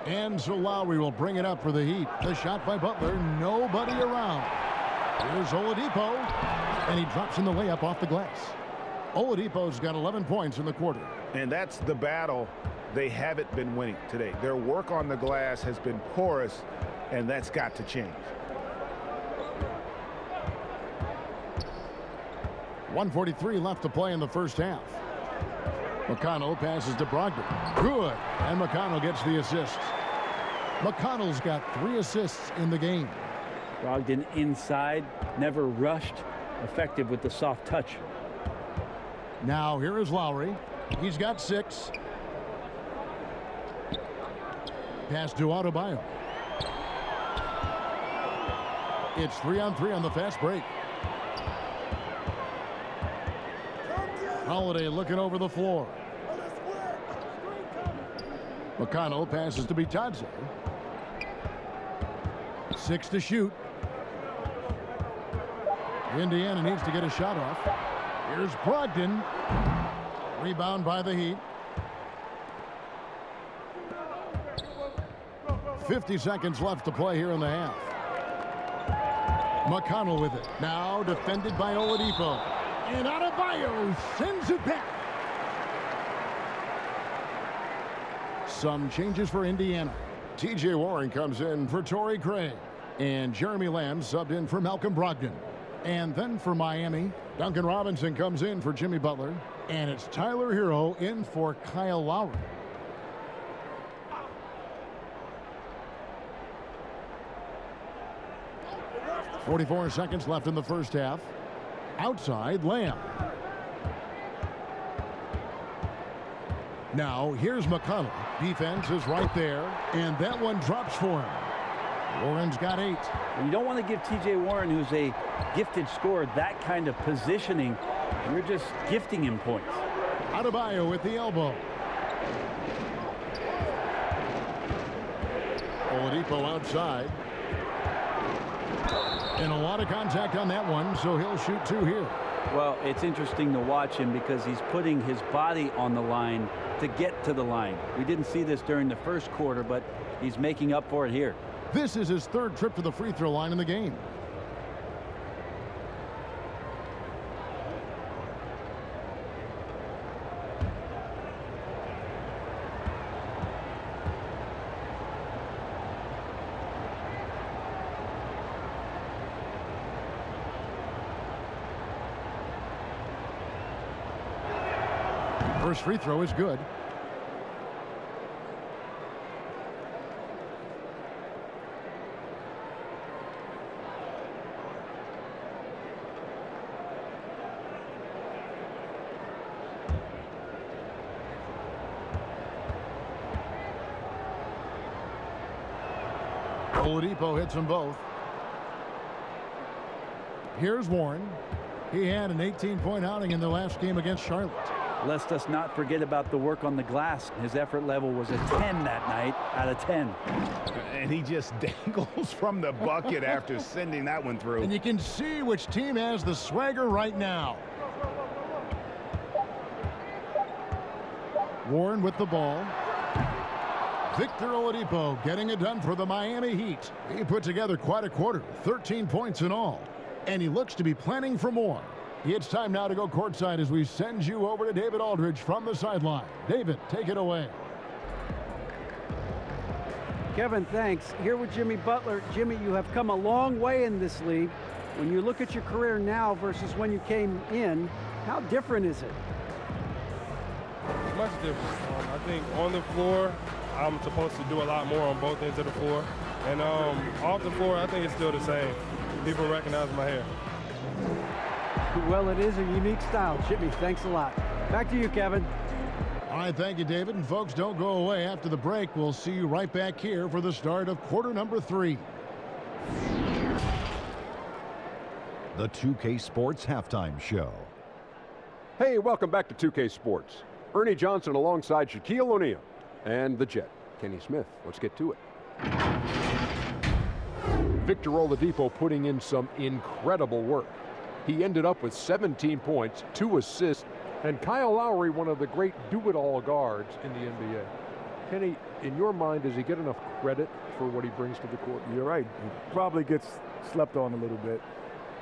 S1: And so Lowry will bring it up for the Heat. The shot by Butler. Nobody around. Here's Oladipo. And he drops in the layup off the glass. Oladipo's got 11 points in the quarter.
S4: And that's the battle they haven't been winning today. Their work on the glass has been porous, and that's got to change.
S1: 1:43 left to play in the first half. McConnell passes to Brogdon. Good. And McConnell gets the assist. McConnell's got 3 assists in the game.
S5: Brogdon inside, never rushed, effective with the soft touch.
S1: Now here is Lowry. He's got 6. Pass to Adebayo. It's 3-on-3 on the fast break. Holiday looking over the floor. McConnell passes to Bitadze. 6 to shoot. Indiana needs to get a shot off. Here's Brogdon. Rebound by the Heat. 50 seconds left to play here in the half. McConnell with it. Now defended by Oladipo. And Adebayo sends it back. Some changes for Indiana. T.J. Warren comes in for Torrey Craig. And Jeremy Lamb subbed in for Malcolm Brogdon. And then for Miami, Duncan Robinson comes in for Jimmy Butler. And it's Tyler Hero in for Kyle Lowry. .44 seconds left in the first half. Outside, Lamb. Now, here's McConnell. Defense is right there, and that one drops for him. Warren's got 8.
S5: You don't want to give T.J. Warren, who's a gifted scorer, that kind of positioning. You're just gifting him points.
S1: Adebayo with the elbow. Oladipo outside. And a lot of contact on that one, so he'll shoot 2 here.
S5: Well, it's interesting to watch him because he's putting his body on the line to get to the line. We didn't see this during the first quarter, but he's making up for it here.
S1: This is his 3rd trip to the free throw line in the game. First free throw is good. Oladipo hits them both. Here's Warren. He had an 18-point outing in the last game against Charlotte.
S5: Let's us not forget about the work on the glass. His effort level was a 10 that night out of 10.
S4: And he just dangles from the bucket after sending that one through.
S1: And you can see which team has the swagger right now. Warren with the ball. Victor Oladipo getting it done for the Miami Heat. He put together quite a quarter, 13 points in all. And he looks to be planning for more. It's time now to go courtside as we send you over to David Aldridge from the sideline. David, take it away.
S2: Kevin, thanks. Here with Jimmy Butler. Jimmy, you have come a long way in this league. When you look at your career now versus when you came in, how different is it?
S8: Much different. I think on the floor, I'm supposed to do a lot more on both ends of the floor. And off the floor, I think it's still the same. People recognize my hair.
S2: Well, it is a unique style. Jimmy, thanks a lot. Back to you, Kevin.
S1: All right, thank you, David. And folks, don't go away. After the break, we'll see you right back here for the start of quarter number 3.
S9: The 2K Sports Halftime Show.
S10: Hey, welcome back to 2K Sports. Ernie Johnson alongside Shaquille O'Neal and the Jet, Kenny Smith. Let's get to it. Victor Oladipo putting in some incredible work. He ended up with 17 points, 2 assists, and Kyle Lowry, one of the great do-it-all guards in the NBA. Kenny, in your mind, does he get enough credit for what he brings to the court?
S11: You're right. He probably gets slept on a little bit.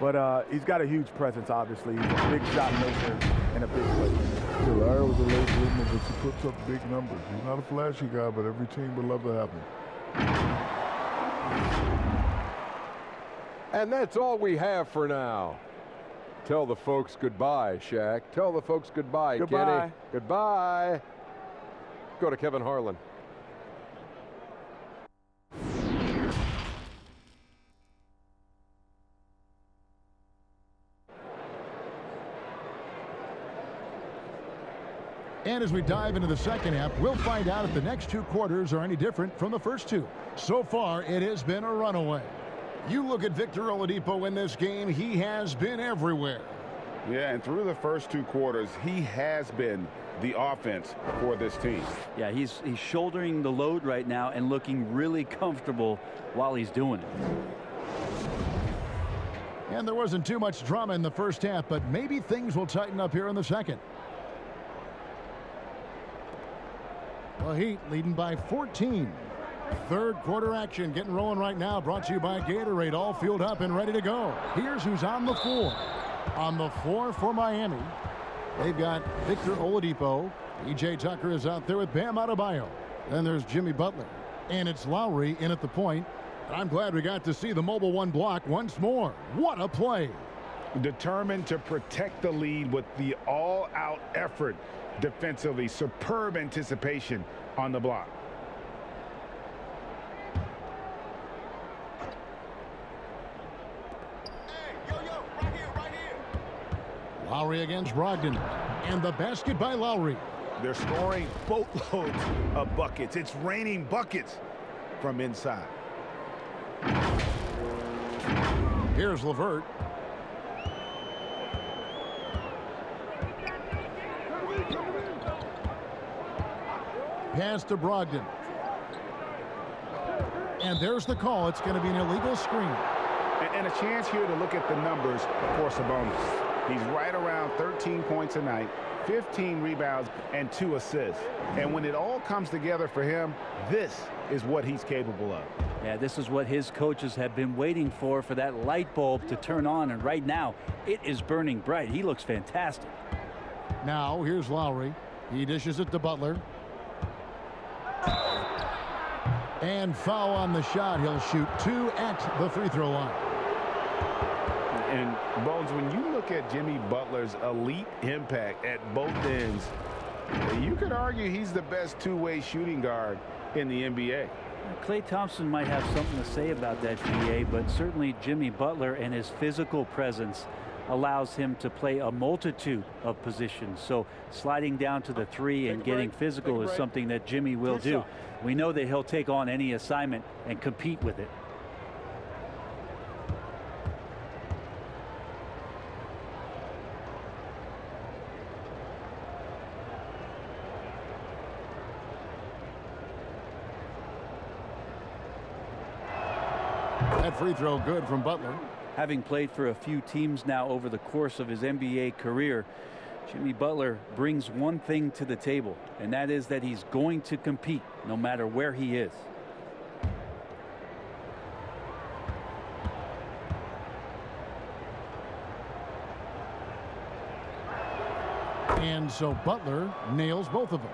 S11: But he's got a huge presence, obviously. He's a big shot maker and a big player.
S12: Yeah, Larry was a late bloomer, but he puts up big numbers. He's not a flashy guy, but every team would love to have him.
S10: And that's all we have for now. Tell the folks goodbye, Shaq. Tell the folks goodbye,
S11: Goodbye.
S10: Kenny. Goodbye. Go to Kevin Harlan.
S1: And as we dive into the second half, we'll find out if the next two quarters are any different from the first two. So far, it has been a runaway. You look at Victor Oladipo in this game, he has been everywhere.
S4: Yeah, and through the first two quarters, he has been the offense for this team.
S5: Yeah, he's shouldering the load right now and looking really comfortable while he's doing it.
S1: And there wasn't too much drama in the first half, but maybe things will tighten up here in the second. The Heat leading by 14. Third quarter action getting rolling right now, brought to you by Gatorade, all fueled up and ready to go. Here's who's on the floor. On the floor for Miami, they've got Victor Oladipo. E.J. Tucker is out there with Bam Adebayo. Then there's Jimmy Butler. And it's Lowry in at the point. I'm glad we got to see the mobile one block once more. What a play.
S4: Determined to protect the lead with the all-out effort defensively. Superb anticipation on the block.
S1: Lowry against Brogdon. And the basket by Lowry.
S3: They're scoring boatloads of buckets. It's raining buckets from inside.
S1: Here's LeVert. Pass to Brogdon. And there's the call. It's going to be an illegal screen.
S4: And a chance here to look at the numbers for Sabonis. He's right around 13 points a night, 15 rebounds, and 2 assists. And when it all comes together for him, this is what he's capable of.
S5: Yeah, this is what his coaches have been waiting for that light bulb to turn on. And right now, it is burning bright. He looks fantastic.
S1: Now, here's Lowry. He dishes it to Butler. And foul on the shot. He'll shoot 2 at the free throw line.
S4: And, Bones, when you look at Jimmy Butler's elite impact at both ends, you could argue he's the best two-way shooting guard in the NBA.
S5: Klay Thompson might have something to say about that, GA, but certainly Jimmy Butler and his physical presence allows him to play a multitude of positions. So sliding down to the 3 and getting physical is something that Jimmy will do. We know that he'll take on any assignment and compete with it.
S1: That free throw good from Butler.
S5: Having played for a few teams now over the course of his NBA career, Jimmy Butler brings one thing to the table, and that is that he's going to compete no matter where he is.
S1: And so Butler nails both of them.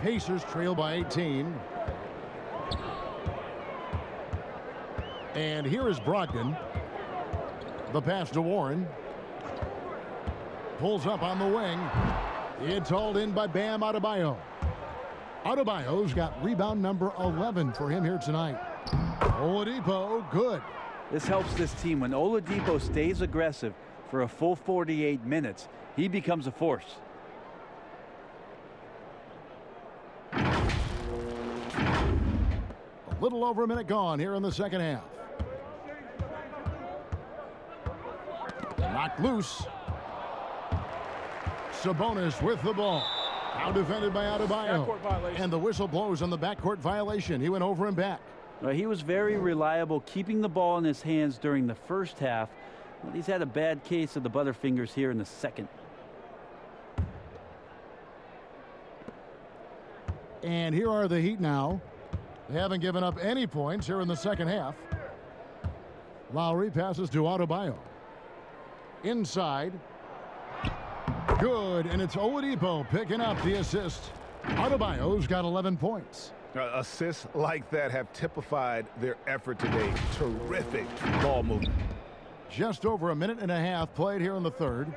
S1: Pacers trail by 18. And here is Brogdon. The pass to Warren. Pulls up on the wing. It's hauled in by Bam Adebayo. Adebayo's got rebound number 11 for him here tonight. Oladipo, good.
S5: This helps this team. When Oladipo stays aggressive for a full 48 minutes, he becomes a force.
S1: A little over a minute gone here in the second half. Knocked loose. Sabonis with the ball. Now defended by Adebayo. And the whistle blows on the backcourt violation. He went over and back.
S5: Well, he was very reliable, keeping the ball in his hands during the first half. Well, he's had a bad case of the butterfingers here in the second.
S1: And here are the Heat now. They haven't given up any points here in the second half. Lowry passes to Adebayo. Inside. Good, and it's Oladipo picking up the assist. Adebayo's got 11 points.
S4: Assists like that have typified their effort today. Terrific ball movement.
S1: Just over a minute and a half played here in the third.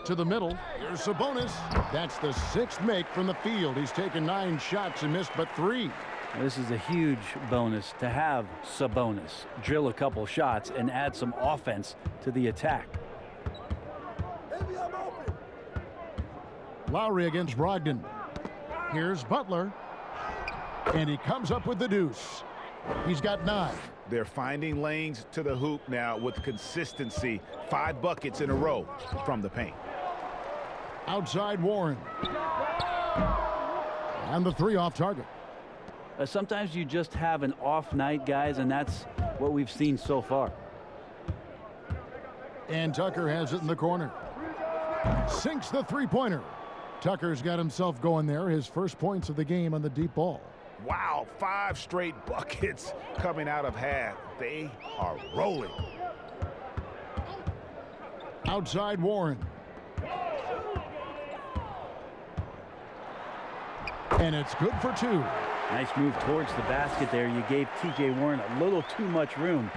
S1: To the middle. Here's Sabonis. That's the 6th make from the field. He's taken 9 shots and missed but 3.
S5: This is a huge bonus to have Sabonis drill a couple shots and add some offense to the attack.
S1: Lowry against Brogdon. Here's Butler. And he comes up with the deuce. He's got 9.
S4: They're finding lanes to the hoop now with consistency. 5 buckets in a row from the paint.
S1: Outside Warren. And the 3 off target.
S5: Sometimes you just have an off night, guys, and that's what we've seen so far.
S1: And Tucker has it in the corner. Sinks the three-pointer. Tucker's got himself going there. His first points of the game on the deep ball.
S4: Wow, 5 straight buckets coming out of half. They are rolling.
S1: Outside Warren. And it's good for 2.
S5: Nice move towards the basket there. You gave T.J. Warren a little too much room,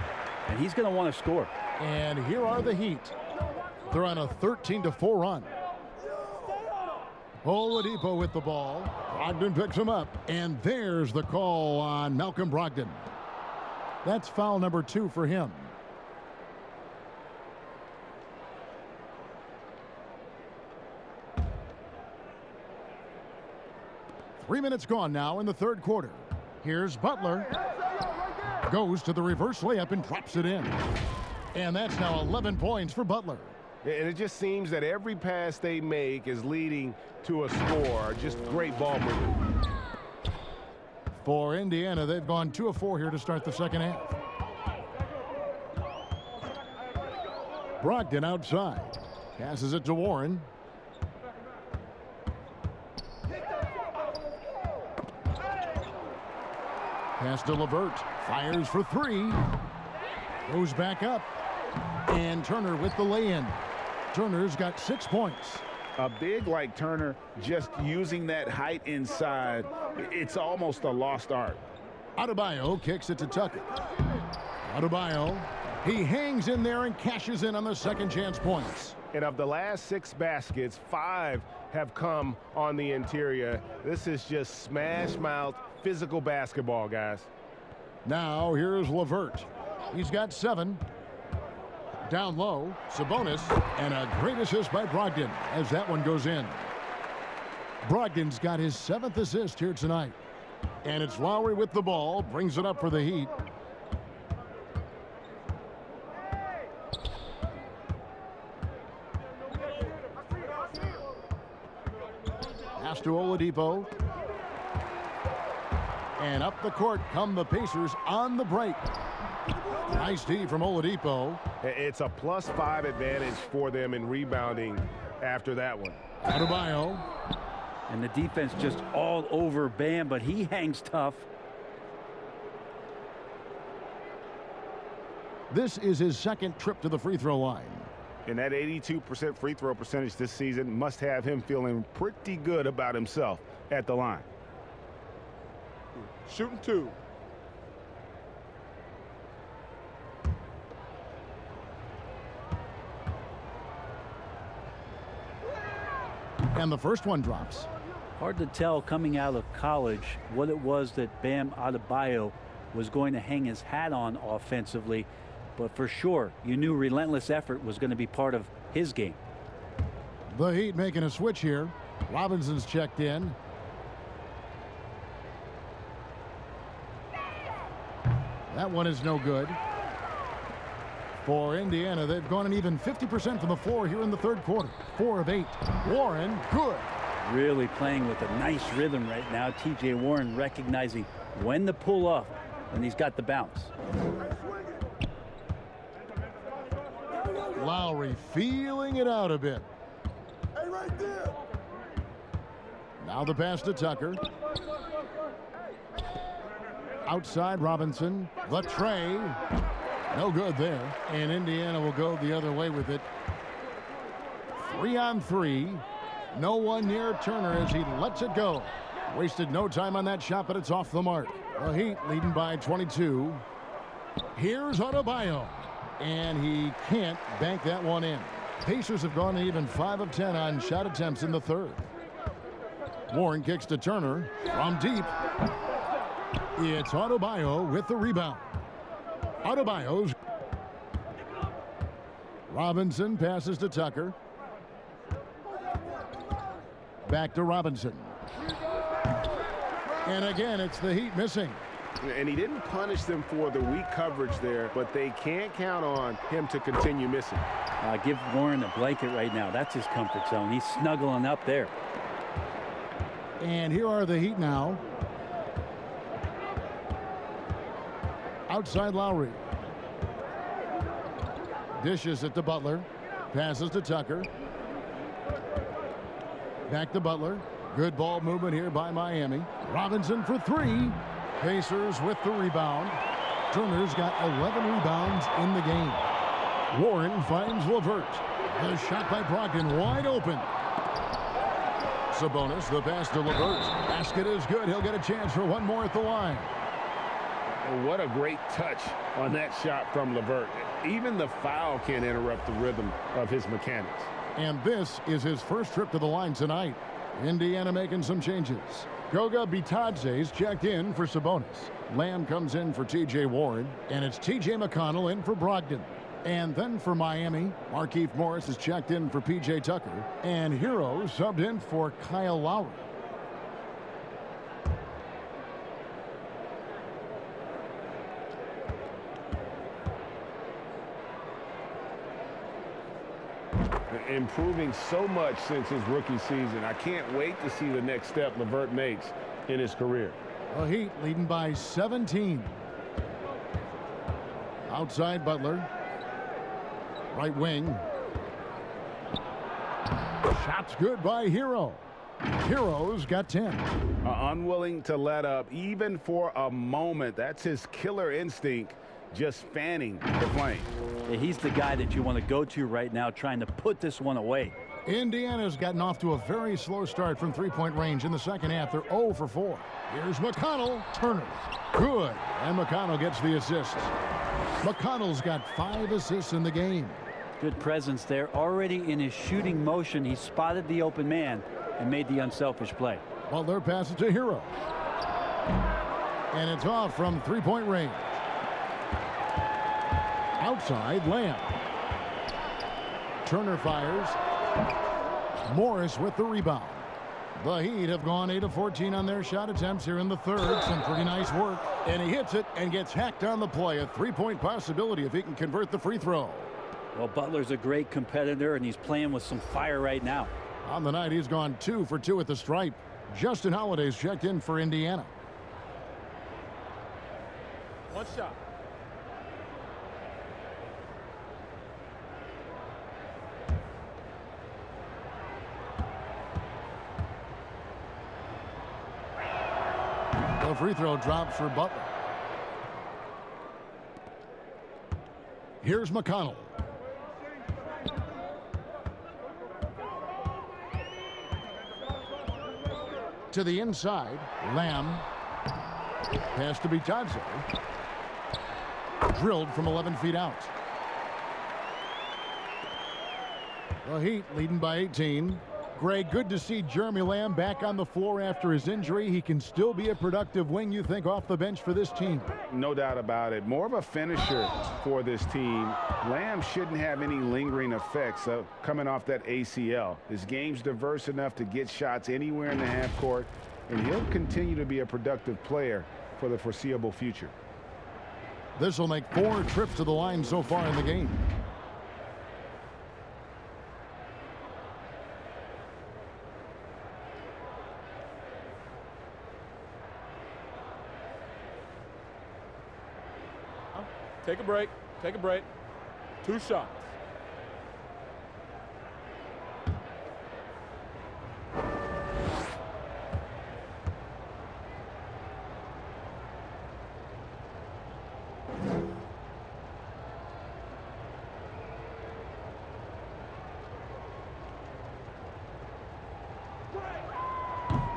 S5: and he's going to want to score.
S1: And here are the Heat. They're on a 13-4 run. Oladipo with the ball. Brogdon picks him up. And there's the call on Malcolm Brogdon. That's foul number 2 for him. Three minutes gone now in the third quarter. Here's Butler. Goes to the reverse layup and drops it in. And that's now 11 points for Butler.
S3: And it just seems that every pass they make is leading to a score. Just great ball movement.
S1: For Indiana, they've gone 2 of 4 here to start the second half. Brogdon outside. Passes it to Warren. Pass to LeVert. Fires for 3. Goes back up. And Turner with the lay-in. Turner's got 6 points.
S4: A big like Turner, just using that height inside, it's almost a lost art.
S1: Adebayo kicks it to Tucker. Adebayo, he hangs in there and cashes in on the second chance points.
S3: And of the last 6 baskets, 5 have come on the interior. This is just smash mouth physical basketball, guys.
S1: Now here's LeVert. He's got 7. Down low, Sabonis, and a great assist by Brogdon as that one goes in. Brogdon's got his 7th assist here tonight. And it's Lowry with the ball, brings it up for the Heat. Pass to Oladipo. And up the court come the Pacers on the break. Nice D from Oladipo.
S3: It's a +5 advantage for them in rebounding after that one.
S1: Adebayo.
S5: And the defense just all over Bam, but he hangs tough.
S1: This is his 2nd trip to the free throw line.
S4: And that 82% free throw percentage this season must have him feeling pretty good about himself at the line.
S12: Shooting 2.
S1: And the first one drops.
S5: Hard to tell coming out of college what it was that Bam Adebayo was going to hang his hat on offensively, but for sure you knew relentless effort was going to be part of his game.
S1: The Heat making a switch here. Robinson's checked in. That one is no good. For Indiana, they've gone an even 50% from the floor here in the third quarter. 4 of 8. Warren, good.
S5: Really playing with a nice rhythm right now. T.J. Warren recognizing when to pull off, and he's got the bounce.
S1: Lowry feeling it out a bit.
S6: Hey, right there.
S1: Now the pass to Tucker. Outside Robinson. The tray. No good there. And Indiana will go the other way with it. 3-on-3. No one near Turner as he lets it go. Wasted no time on that shot, but it's off the mark. The Heat leading by 22. Here's Adebayo, and he can't bank that one in. Pacers have gone even 5 of 10 on shot attempts in the third. Warren kicks to Turner from deep. It's Adebayo with the rebound. Adebayo's. Robinson passes to Tucker. Back to Robinson. And again, it's the Heat missing.
S3: And he didn't punish them for the weak coverage there, but they can't count on him to continue missing.
S5: Give Warren a blanket right now. That's his comfort zone. He's snuggling up there.
S1: And here are the Heat now. Outside Lowry. Dishes it to Butler. Passes to Tucker. Back to Butler. Good ball movement here by Miami. Robinson for 3. Pacers with the rebound. Turner's got 11 rebounds in the game. Warren finds LeVert. The shot by Brogdon wide open. Sabonis, the pass to LeVert. Basket is good. He'll get a chance for one more at the line.
S3: What a great touch on that shot from LeVert. Even the foul can't interrupt the rhythm of his mechanics.
S1: And this is his first trip to the line tonight. Indiana making some changes. Goga Bitadze's checked in for Sabonis. Lamb comes in for T.J. Warren. And it's T.J. McConnell in for Brogdon. And then for Miami, Markieff Morris is checked in for P.J. Tucker. And Hero subbed in for Kyle Lowry.
S3: Improving so much since his rookie season. I can't wait to see the next step LeVert makes in his career.
S1: The Heat leading by 17. Outside Butler. Right wing. Shots good by Hero. Hero's got 10.
S3: Unwilling to let up even for a moment. That's his killer instinct, just fanning the flame.
S5: He's the guy that you want to go to right now, trying to put this one away.
S1: Indiana's gotten off to a very slow start from three-point range in the second half. They're 0 for 4. Here's McConnell. Turner. Good. And McConnell gets the assist. McConnell's got 5 assists in the game.
S5: Good presence there. Already in his shooting motion, he spotted the open man and made the unselfish play.
S1: Butler passes to Hero. And it's off from three-point range. Outside, Lamb. Turner fires. Morris with the rebound. The Heat have gone 8 of 14 on their shot attempts here in the third. Some pretty nice work. And he hits it and gets hacked on the play. A three-point possibility if he can convert the free throw.
S5: Well, Butler's a great competitor, and he's playing with some fire right now.
S1: On the night, he's gone 2 for 2 at the stripe. Justin Holiday's checked in for Indiana.
S10: One shot.
S1: The free throw drops for Butler. Here's McConnell. To the inside, Lamb. Pass to Bitadze. Drilled from 11 feet out. The Heat leading by 18. Greg, good to see Jeremy Lamb back on the floor after his injury. He can still be a productive wing, you think, off the bench for this team.
S4: No doubt about it. More of a finisher for this team. Lamb shouldn't have any lingering effects coming off that ACL. His game's diverse enough to get shots anywhere in the half court, and he'll continue to be a productive player for the foreseeable future.
S1: This will make 4 trips to the line so far in the game.
S10: Take a break. Take a break. 2 shots.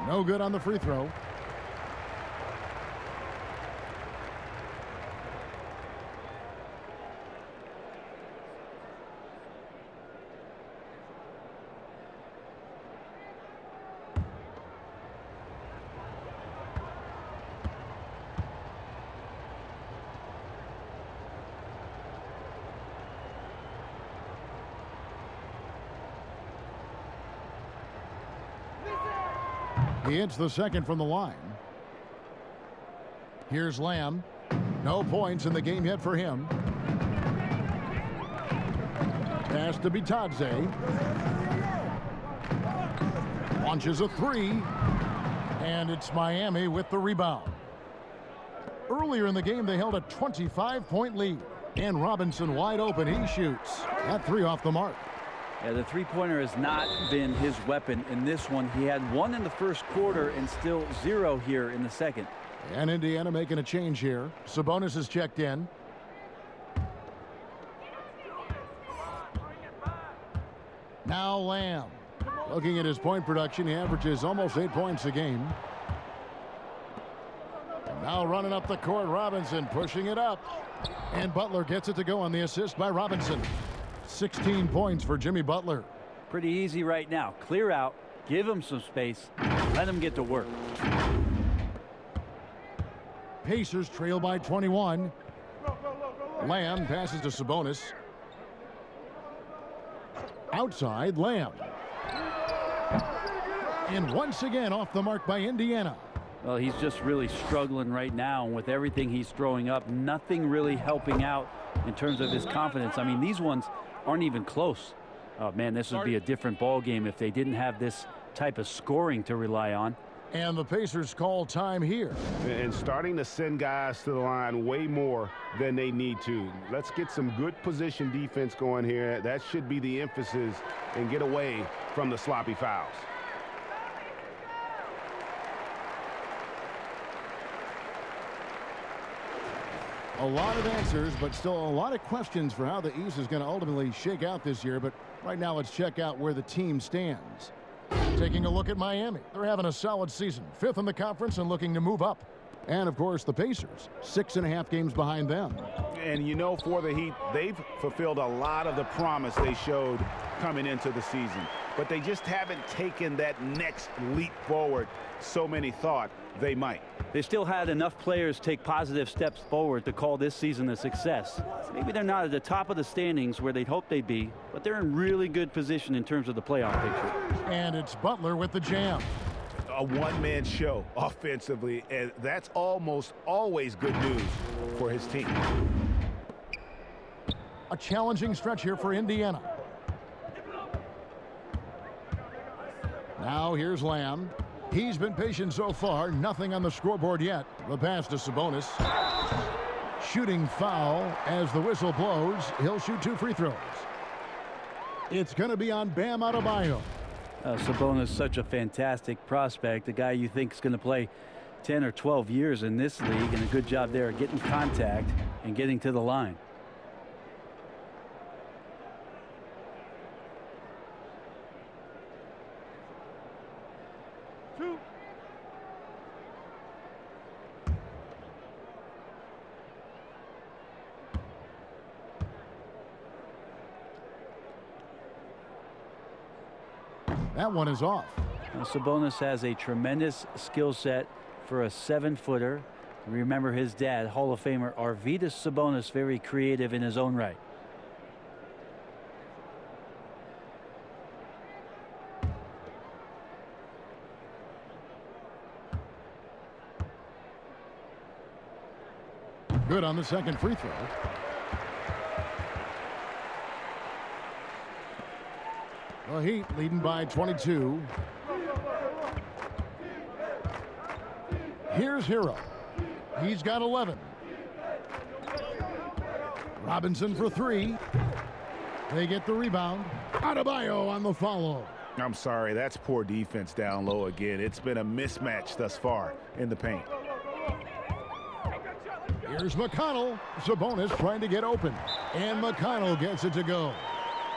S1: No good on the free throw. He hits the second from the line. Here's Lamb. No points in the game yet for him. Pass to Bitadze. Launches a three. And it's Miami with the rebound. Earlier in the game, they held a 25-point lead. And Robinson wide open. He shoots. That three off the mark.
S5: Yeah, the three-pointer has not been his weapon in this one. He had one in the first quarter and still zero here in the second.
S1: And Indiana making a change here. Sabonis is checked in. Now Lamb. Looking at his point production, he averages almost 8 points a game. And now running up the court, Robinson pushing it up. And Butler gets it to go on the assist by Robinson. 16 points for Jimmy Butler.
S5: Pretty easy right now. Clear out, give him some space, let him get to work.
S1: Pacers trail by 21. Lamb passes to Sabonis. Outside, Lamb. And once again off the mark by Indiana.
S5: Well, he's just really struggling right now, and with everything he's throwing up, nothing really helping out in terms of his confidence. I mean, these ones aren't even close. Oh man, this would be a different ball game if they didn't have this type of scoring to rely on.
S1: And the Pacers call time here.
S3: And starting to send guys to the line way more than they need to. Let's get some good position defense going here. That should be the emphasis, and get away from the sloppy fouls.
S1: A lot of answers, but still a lot of questions for how the East is going to ultimately shake out this year. But right now, let's check out where the team stands. Taking a look at Miami. They're having a solid season. 5th in the conference and looking to move up. And, of course, the Pacers, 6.5 games behind them.
S4: And, you know, for the Heat, they've fulfilled a lot of the promise they showed coming into the season. But they just haven't taken that next leap forward so many thought they might.
S5: They still had enough players take positive steps forward to call this season a success. Maybe they're not at the top of the standings where they'd hope they'd be, but they're in really good position in terms of the playoff picture.
S1: And it's Butler with the jam.
S4: A one-man show offensively, and that's almost always good news for his team.
S1: A challenging stretch here for Indiana. Now here's Lamb. He's been patient so far. Nothing on the scoreboard yet. The pass to Sabonis. Shooting foul as the whistle blows. He'll shoot 2 free throws. It's going to be on Bam Adebayo.
S5: Sabonis, such a fantastic prospect, a guy you think is going to play 10 or 12 years in this league, and a good job there getting contact and getting to the line.
S1: That one is off.
S5: Now, Sabonis has a tremendous skill set for a 7-footer. Remember his dad, Hall of Famer Arvydas Sabonis, very creative in his own right.
S1: Good on the second free throw. The Heat leading by 22. Here's Hero. He's got 11. Robinson for 3. They get the rebound. Adebayo on the follow.
S4: I'm sorry, that's poor defense down low again. It's been a mismatch thus far in the paint.
S1: Here's McConnell. Sabonis trying to get open. And McConnell gets it to go.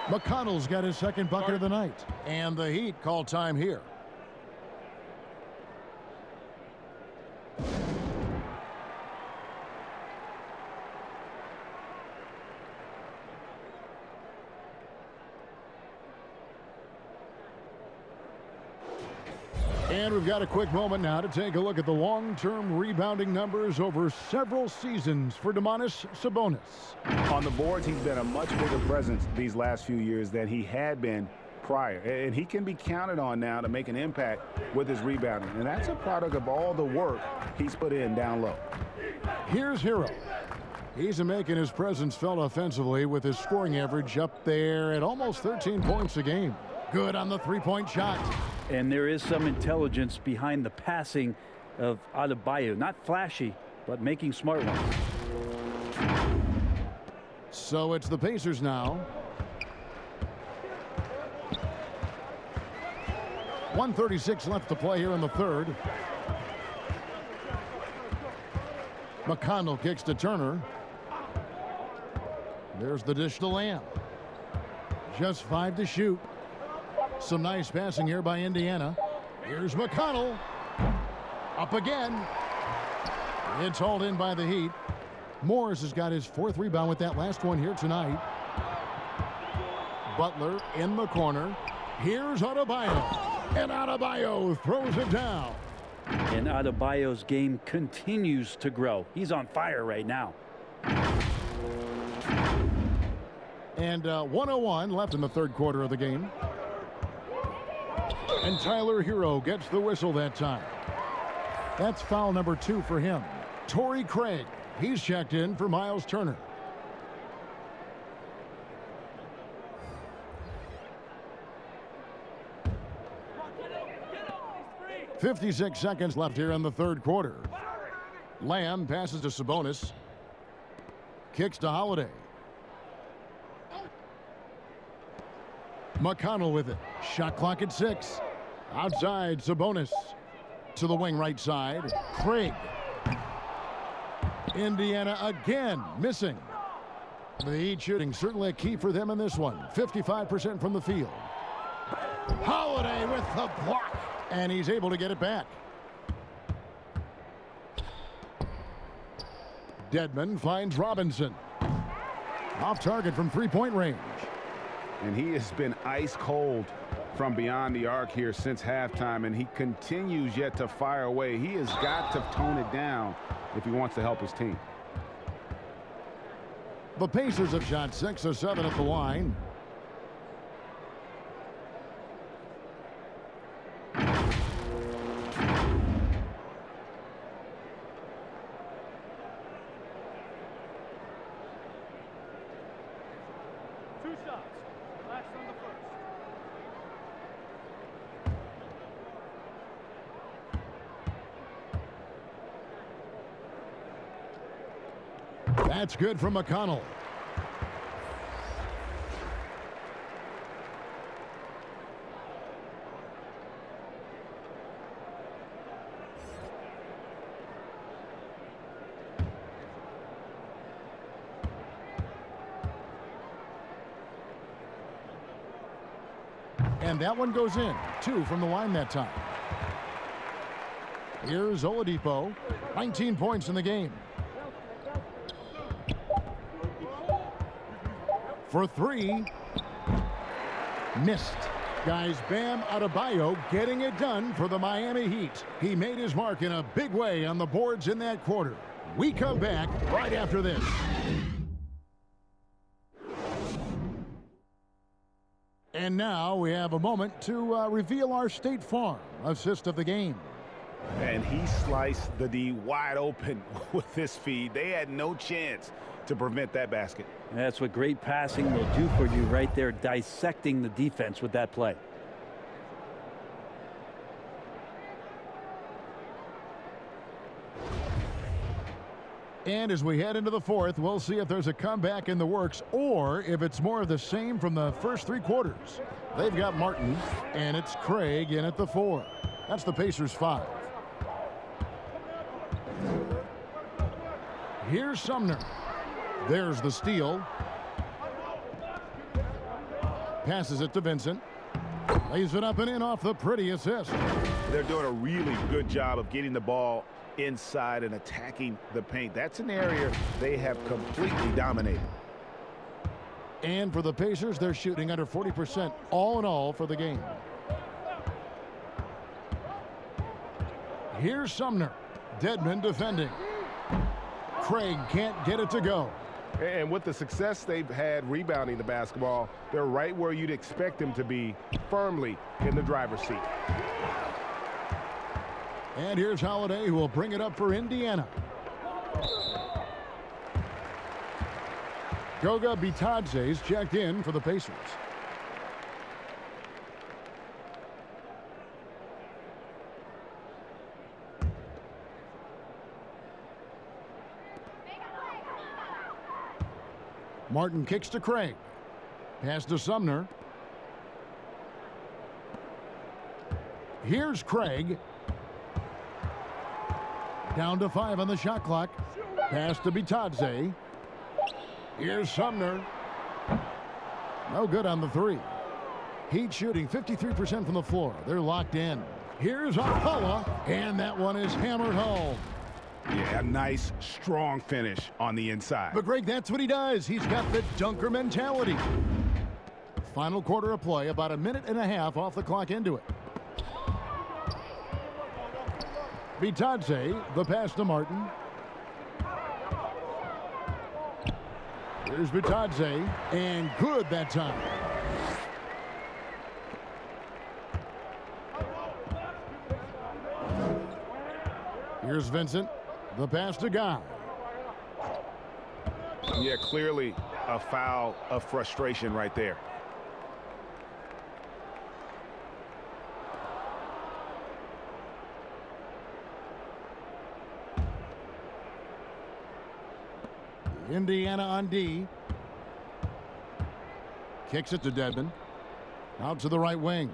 S1: McConnell's got his second bucket of the night. And the Heat call time here. And we've got a quick moment now to take a look at the long-term rebounding numbers over several seasons for Domantas Sabonis.
S4: On the boards, he's been a much bigger presence these last few years than he had been prior. And he can be counted on now to make an impact with his rebounding. And that's a product of all the work he's put in down low.
S1: Here's Hero. He's making his presence felt offensively with his scoring average up there at almost 13 points a game. Good on the three-point shot.
S5: And there is some intelligence behind the passing of Adebayo. Not flashy, but making smart ones.
S1: So it's the Pacers now. 1:36 left to play here in the third. McConnell kicks to Turner. There's the dish to Lamb. Just 5 to shoot. Some nice passing here by Indiana. Here's McConnell. Up again. It's hauled in by the Heat. Morris has got his 4th rebound with that last one here tonight. Butler in the corner. Here's Adebayo. And Adebayo throws it down.
S5: And Adebayo's game continues to grow. He's on fire right now.
S1: And 1:01 left in the third quarter of the game. And Tyler Hero gets the whistle that time. That's foul number 2 for him. Torrey Craig, he's checked in for Miles Turner. .56 seconds left here in the third quarter. Lamb passes to Sabonis. Kicks to Holiday. McConnell with it. Shot clock at 6. Outside, Sabonis. To the wing right side. Craig. Indiana again missing. The Heat shooting certainly a key for them in this one. 55% from the field. Holiday with the block. And he's able to get it back. Dedmon finds Robinson. Off target from three-point range.
S4: And he has been ice cold from beyond the arc here since halftime, and he continues yet to fire away. He has got to tone it down if he wants to help his team.
S1: The Pacers have shot 6 of 7 at the line. That's good from McConnell. And that one goes in. 2 from the line that time. Here's Oladipo. 19 points in the game. For 3. Missed. Guys, Bam Adebayo getting it done for the Miami Heat. He made his mark in a big way on the boards in that quarter. We come back right after this. And now we have a moment to reveal our State Farm assist of the game.
S4: And he sliced the D wide open with this feed. They had no chance to prevent that basket.
S5: And that's what great passing will do for you right there, dissecting the defense with that play.
S1: And as we head into the fourth, we'll see if there's a comeback in the works or if it's more of the same from the first 3 quarters. They've got Martin, and it's Craig in at the 4. That's the Pacers 5. Here's Sumner. There's the steal. Passes it to Vincent. Lays it up and in off the pretty assist.
S4: They're doing a really good job of getting the ball inside and attacking the paint. That's an area they have completely dominated.
S1: And for the Pacers, they're shooting under 40% all in all for the game. Here's Sumner. Dedmon defending. Craig can't get it to go.
S3: And with the success they've had rebounding the basketball, they're right where you'd expect them to be, firmly in the driver's seat.
S1: And here's Holiday, who will bring it up for Indiana. Goga Bitadze's checked in for the Pacers. Martin kicks to Craig. Pass to Sumner. Here's Craig. Down to 5 on the shot clock. Pass to Bitadze. Here's Sumner. No good on the 3. Heat shooting 53% from the floor. They're locked in. Here's Alcala, and that one is hammered home.
S4: Yeah, nice, strong finish on the inside.
S1: But Greg, that's what he does. He's got the dunker mentality. Final quarter of play, about a minute and a half off the clock into it. Bitadze, the pass to Martin. Here's Bitadze, and good that time. Here's Vincent, the pass to Guy.
S4: Yeah, clearly a foul of frustration right there.
S1: Indiana on D. Kicks it to Dedmon. Out to the right wing.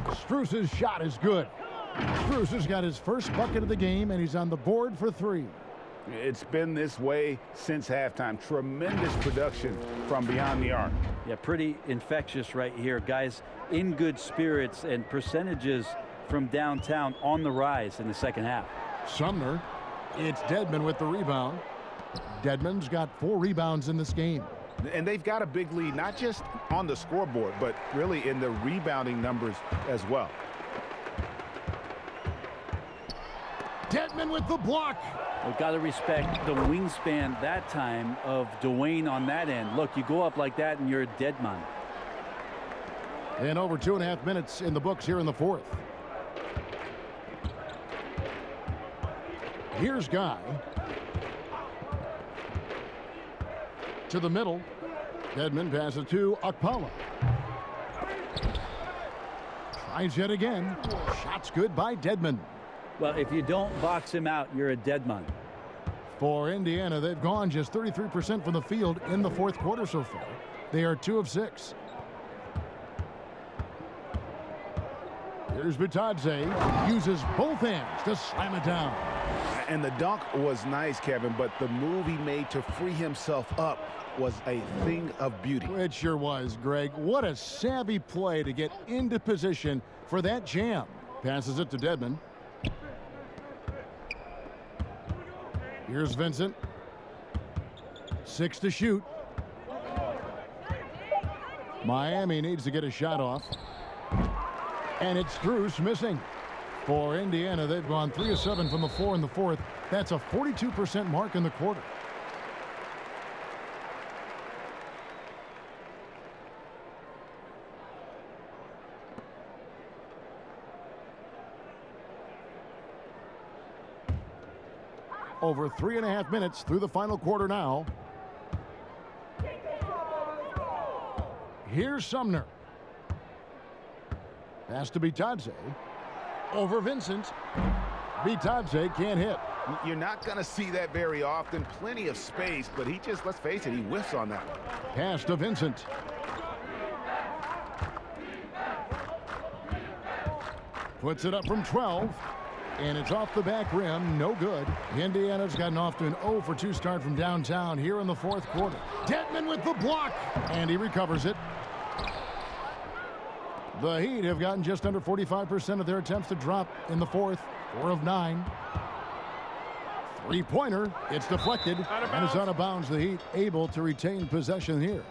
S1: Strus's shot is good. Strus has got his first bucket of the game, and he's on the board for 3.
S4: It's been this way since halftime. Tremendous production from beyond the arc.
S5: Yeah, pretty infectious right here. Guys in good spirits, and percentages from downtown on the rise in the second half.
S1: Sumner. It's Dedmon with the rebound. Dedmon's got 4 rebounds in this game.
S4: And they've got a big lead, not just on the scoreboard, but really in the rebounding numbers as well.
S1: Dedmon with the block.
S5: We've got to respect the wingspan that time of Dwayne on that end. Look, you go up like that and you're a dead man.
S1: And over 2.5 minutes in the books here in the 4th. Here's Guy. To the middle. Dedmon passes to Okpala. Tries yet again. Shot's good by Dedmon.
S5: Well, if you don't box him out, you're a dead man.
S1: For Indiana, they've gone just 33% from the field in the 4th quarter so far. They are 2 of 6. Here's Bitadze. Uses both hands to slam it down.
S4: And the dunk was nice, Kevin, but the move he made to free himself up was a thing of beauty.
S1: It sure was, Greg. What a savvy play to get into position for that jam. Passes it to Dedmon. Here's Vincent. 6 to shoot. Miami needs to get a shot off. And it's Strus missing. For Indiana, they've gone 3 of 7 from the floor in the 4th. That's a 42% mark in the quarter. Over 3.5 minutes through the final quarter now. Here's Sumner. Pass to Bitadze. Over Vincent. Bitadze can't hit.
S4: You're not going to see that very often. Plenty of space, but he just, let's face it, he whiffs on that one.
S1: Pass to Vincent. Puts it up from 12. And it's off the back rim. No good. Indiana's gotten off to an 0 for 2 start from downtown here in the 4th quarter. Dedmon with the block. And he recovers it. The Heat have gotten just under 45% of their attempts to drop in the 4th. 4 of 9. Three-pointer. It's deflected. And it's out of bounds. The Heat able to retain possession here.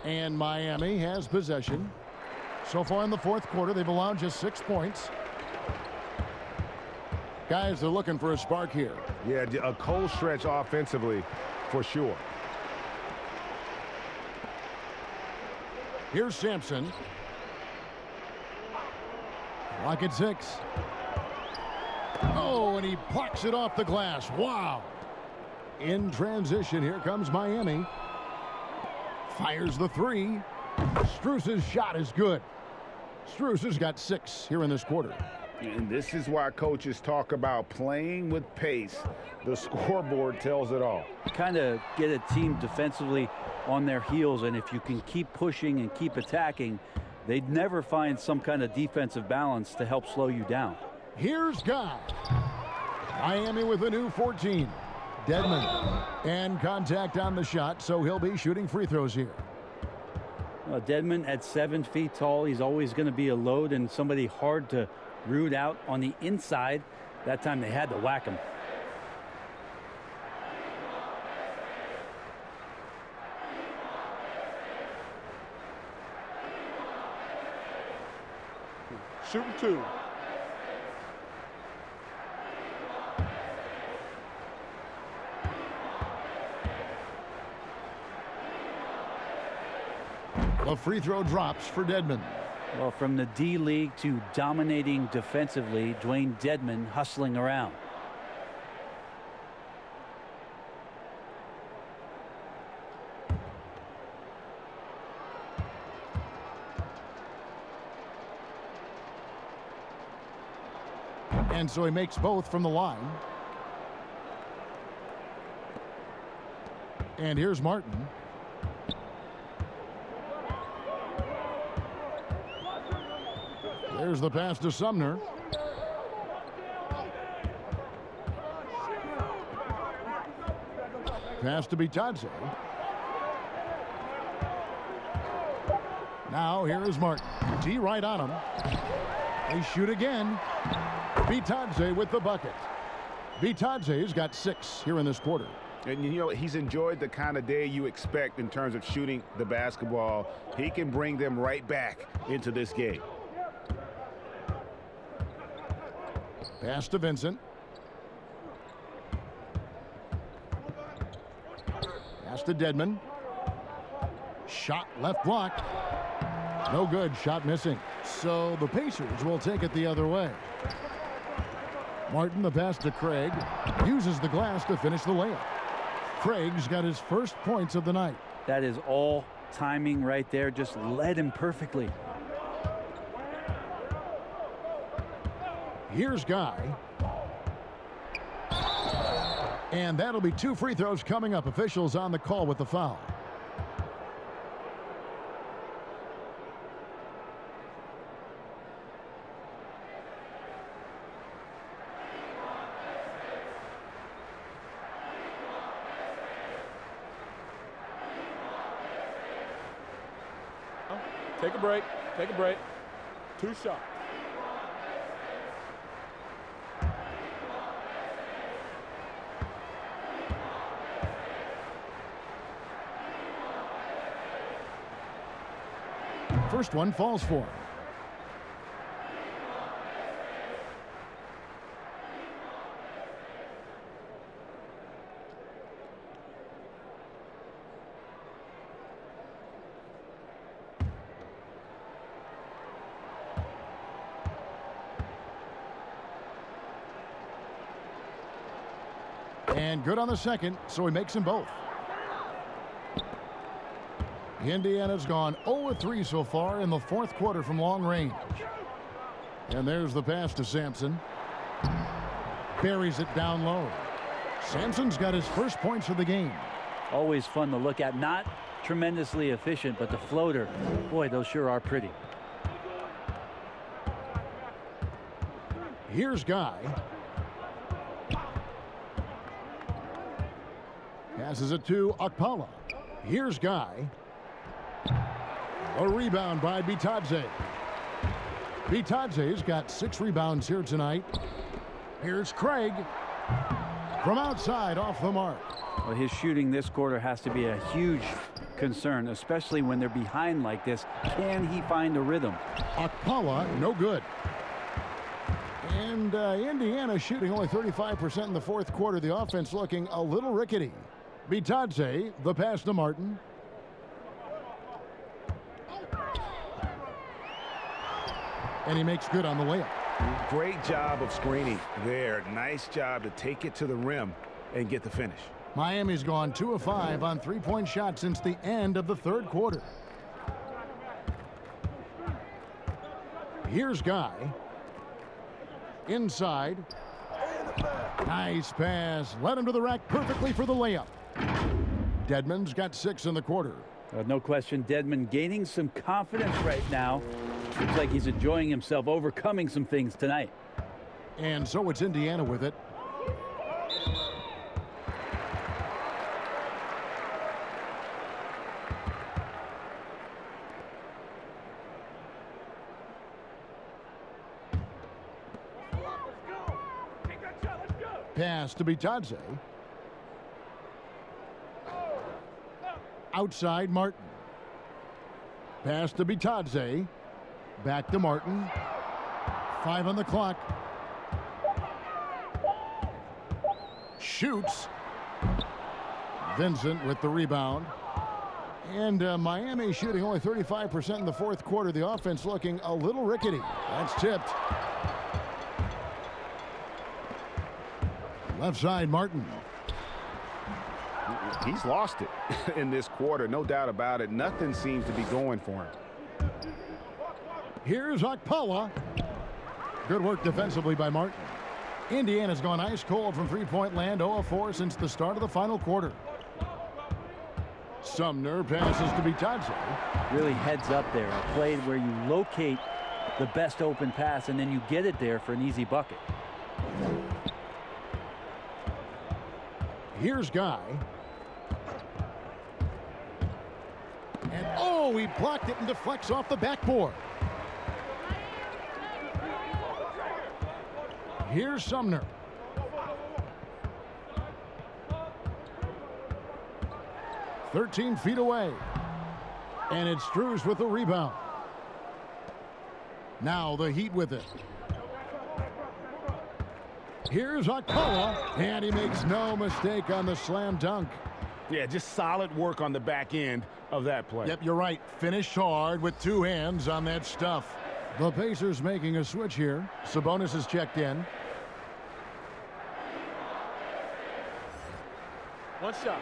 S1: And Miami has possession. So far in the fourth quarter, they've allowed just 6 points. Guys, they're looking for a spark here.
S3: Yeah, a cold stretch offensively for sure.
S1: Here's Sampson. Clock at 6. Oh, and he plucks it off the glass. Wow. In transition, here comes Miami. Fires the three. Strus's shot is good. Strus has got 6 here in this quarter.
S4: And this is why coaches talk about playing with pace. The scoreboard tells it all.
S5: Kind of get a team defensively on their heels, and if you can keep pushing and keep attacking, they'd never find some kind of defensive balance to help slow you down.
S1: Here's Guy. Miami with a new 14. Deadman. And contact on the shot, so he'll be shooting free throws here.
S5: Deadman at 7 feet tall, he's always going to be a load and somebody hard to root out on the inside. That time they had to whack him.
S10: Shooting 2.
S1: A free throw drops for Deadman.
S5: Well, from the D-League to dominating defensively, Dwayne Deadman hustling around.
S1: And so he makes both from the line. And here's Martin. There's the pass to Sumner. Pass to Bitadze. Now here is Martin. T right on him. They shoot again. Bitadze with the bucket. Bitadze's got 6 here in this quarter.
S3: And, you know, he's enjoyed the kind of day you expect in terms of shooting the basketball. He can bring them right back into this game.
S1: Pass to Vincent. Pass to Deadman. Shot left block. No good. Shot missing. So the Pacers will take it the other way. Martin, the pass to Craig. Uses the glass to finish the layup. Craig's got his first points of the night.
S5: That is all timing right there. Just led him perfectly.
S1: Here's Guy. And that'll be 2 free throws coming up. Officials on the call with the foul.
S10: Take a break. Take a break. 2 shots.
S1: First one falls for him. And good on the second, so he makes them both. Indiana's gone 0-3 so far in the fourth quarter from long range. And there's the pass to Sampson. Buries it down low. Sampson's got his first points of the game.
S5: Always fun to look at. Not tremendously efficient, but the floater, boy, those sure are pretty.
S1: Here's Guy. Passes it to Okpala. Here's Guy. A rebound by Bitadze. Bitadze's got 6 rebounds here tonight. Here's Craig. From outside, off the mark.
S5: Well, his shooting this quarter has to be a huge concern, especially when they're behind like this. Can he find a rhythm?
S1: Akpala, no good. And Indiana shooting only 35% in the fourth quarter. The offense looking a little rickety. Bitadze, the pass to Martin. And he makes good on the layup.
S4: Great job of screening there. Nice job to take it to the rim and get the finish.
S1: Miami's gone 2 of 5 on three-point shots since the end of the third quarter. Here's Guy. Inside. Nice pass. Led him to the rack perfectly for the layup. Dedmon's got 6 in the quarter.
S5: No question, Dedmon gaining some confidence right now. Looks like he's enjoying himself, overcoming some things tonight.
S1: And so it's Indiana with it. Pass to Bitadze. Outside Martin. Pass to Bitadze. Back to Martin. 5 on the clock. Shoots. Vincent with the rebound. And Miami shooting only 35% in the fourth quarter. The offense looking a little rickety. That's tipped. Left side, Martin.
S4: He's lost it in this quarter, no doubt about it. Nothing seems to be going for him.
S1: Here's Akpala. Good work defensively by Martin. Indiana's gone ice cold from three-point land, 0 of 4 since the start of the final quarter. Sumner passes to Bitadze.
S5: Really heads up there. A play where you locate the best open pass and then you get it there for an easy bucket.
S1: Here's Guy. And oh, he blocked it and deflects off the backboard. Here's Sumner. "13 feet away. And it's Strus with the rebound. Now the Heat with it. Here's Akpala, and he makes no mistake on the slam dunk.
S4: Yeah, just solid work on the back end of that play.
S1: Yep, you're right. Finished hard with 2 hands on that stuff. The Pacers making a switch here. Sabonis is checked in.
S6: One shot.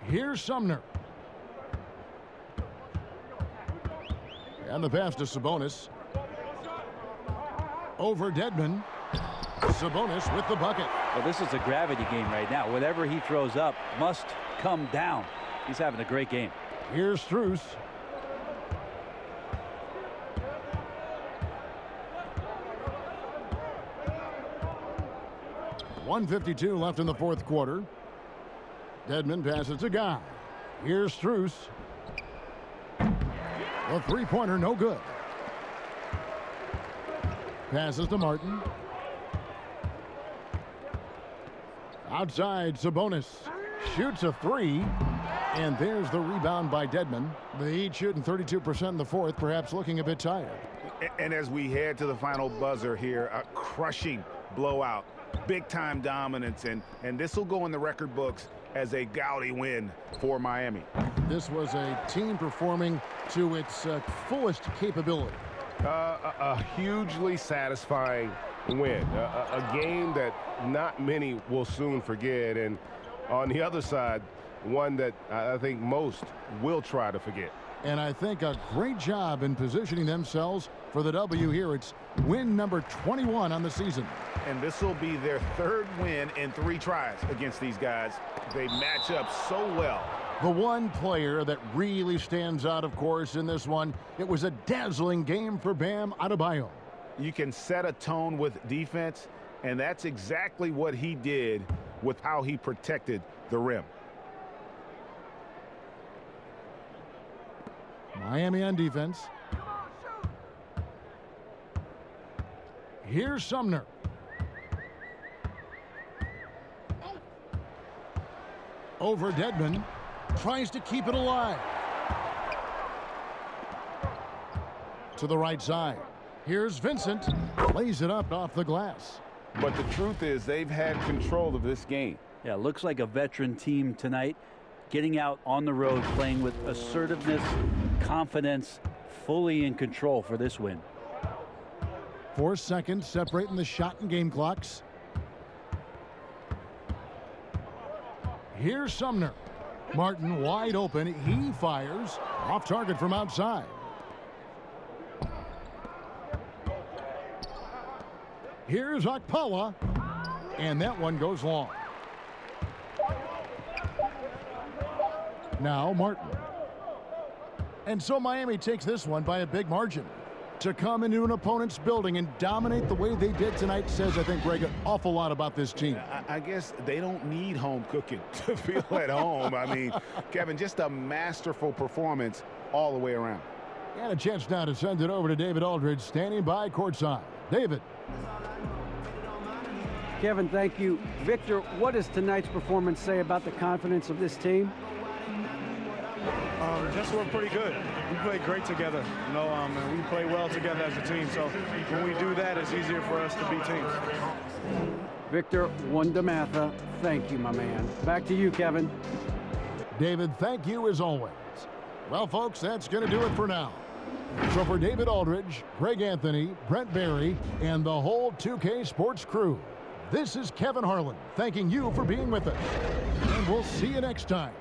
S1: Here's Sumner. And the pass to Sabonis. Over Dedmon. Sabonis with the bucket.
S5: Well, this is a gravity game right now. Whatever he throws up must come down. He's having a great game.
S1: Here's Strus. .152 left in the fourth quarter. Dedmon passes to Guy. Here's Strus. The three-pointer, no good. Passes to Martin. Outside, Sabonis shoots a 3. And there's the rebound by Dedmon. The Heat shooting 32% in the fourth, perhaps looking a bit tired.
S4: And as we head to the final buzzer here, a crushing blowout. Big-time dominance, and this will go in the record books as a gaudy win for Miami.
S1: This was a team performing to its fullest capability.
S3: A hugely satisfying win. A game that not many will soon forget. And on the other side, one that I think most will try to forget.
S1: And I think a great job in positioning themselves for the W here. It's win number 21 on the season.
S4: And this will be their third win in 3 tries against these guys. They match up so well.
S1: The one player that really stands out, of course, in this one, it was a dazzling game for Bam Adebayo.
S4: You can set a tone with defense, and that's exactly what he did with how he protected the rim.
S1: Miami on defense. Here's Sumner. Over Dedman. Tries to keep it alive. To the right side. Here's Vincent. Lays it up off the glass.
S4: But the truth is they've had control of this game.
S5: Yeah, looks like a veteran team tonight, getting out on the road, playing with assertiveness, confidence, fully in control for this win.
S1: 4 seconds separating the shot and game clocks. Here's Sumner. Martin wide open. He fires. Off target from outside. Here's Okpala. And that one goes long. Now Martin. And so Miami takes this one by a big margin. To come into an opponent's building and dominate the way they did tonight says, I think, Greg, an awful lot about this team.
S4: I guess they don't need home cooking to feel at home. I mean, Kevin, just a masterful performance all the way around.
S1: And a chance now to send it over to David Aldridge, standing by courtside. David.
S2: Kevin, thank you. Victor, what does tonight's performance say about the confidence of this team?
S13: Just we're pretty good. We play great together, you know, and we play well together as a team. So when we do that, it's easier for us to beat teams.
S2: Victor Wondermatha, thank you, my man. Back to you, Kevin.
S1: David, thank you as always. Well, folks, that's going to do it for now. So for David Aldridge, Greg Anthony, Brent Barry, and the whole 2K Sports crew, this is Kevin Harlan thanking you for being with us. And we'll see you next time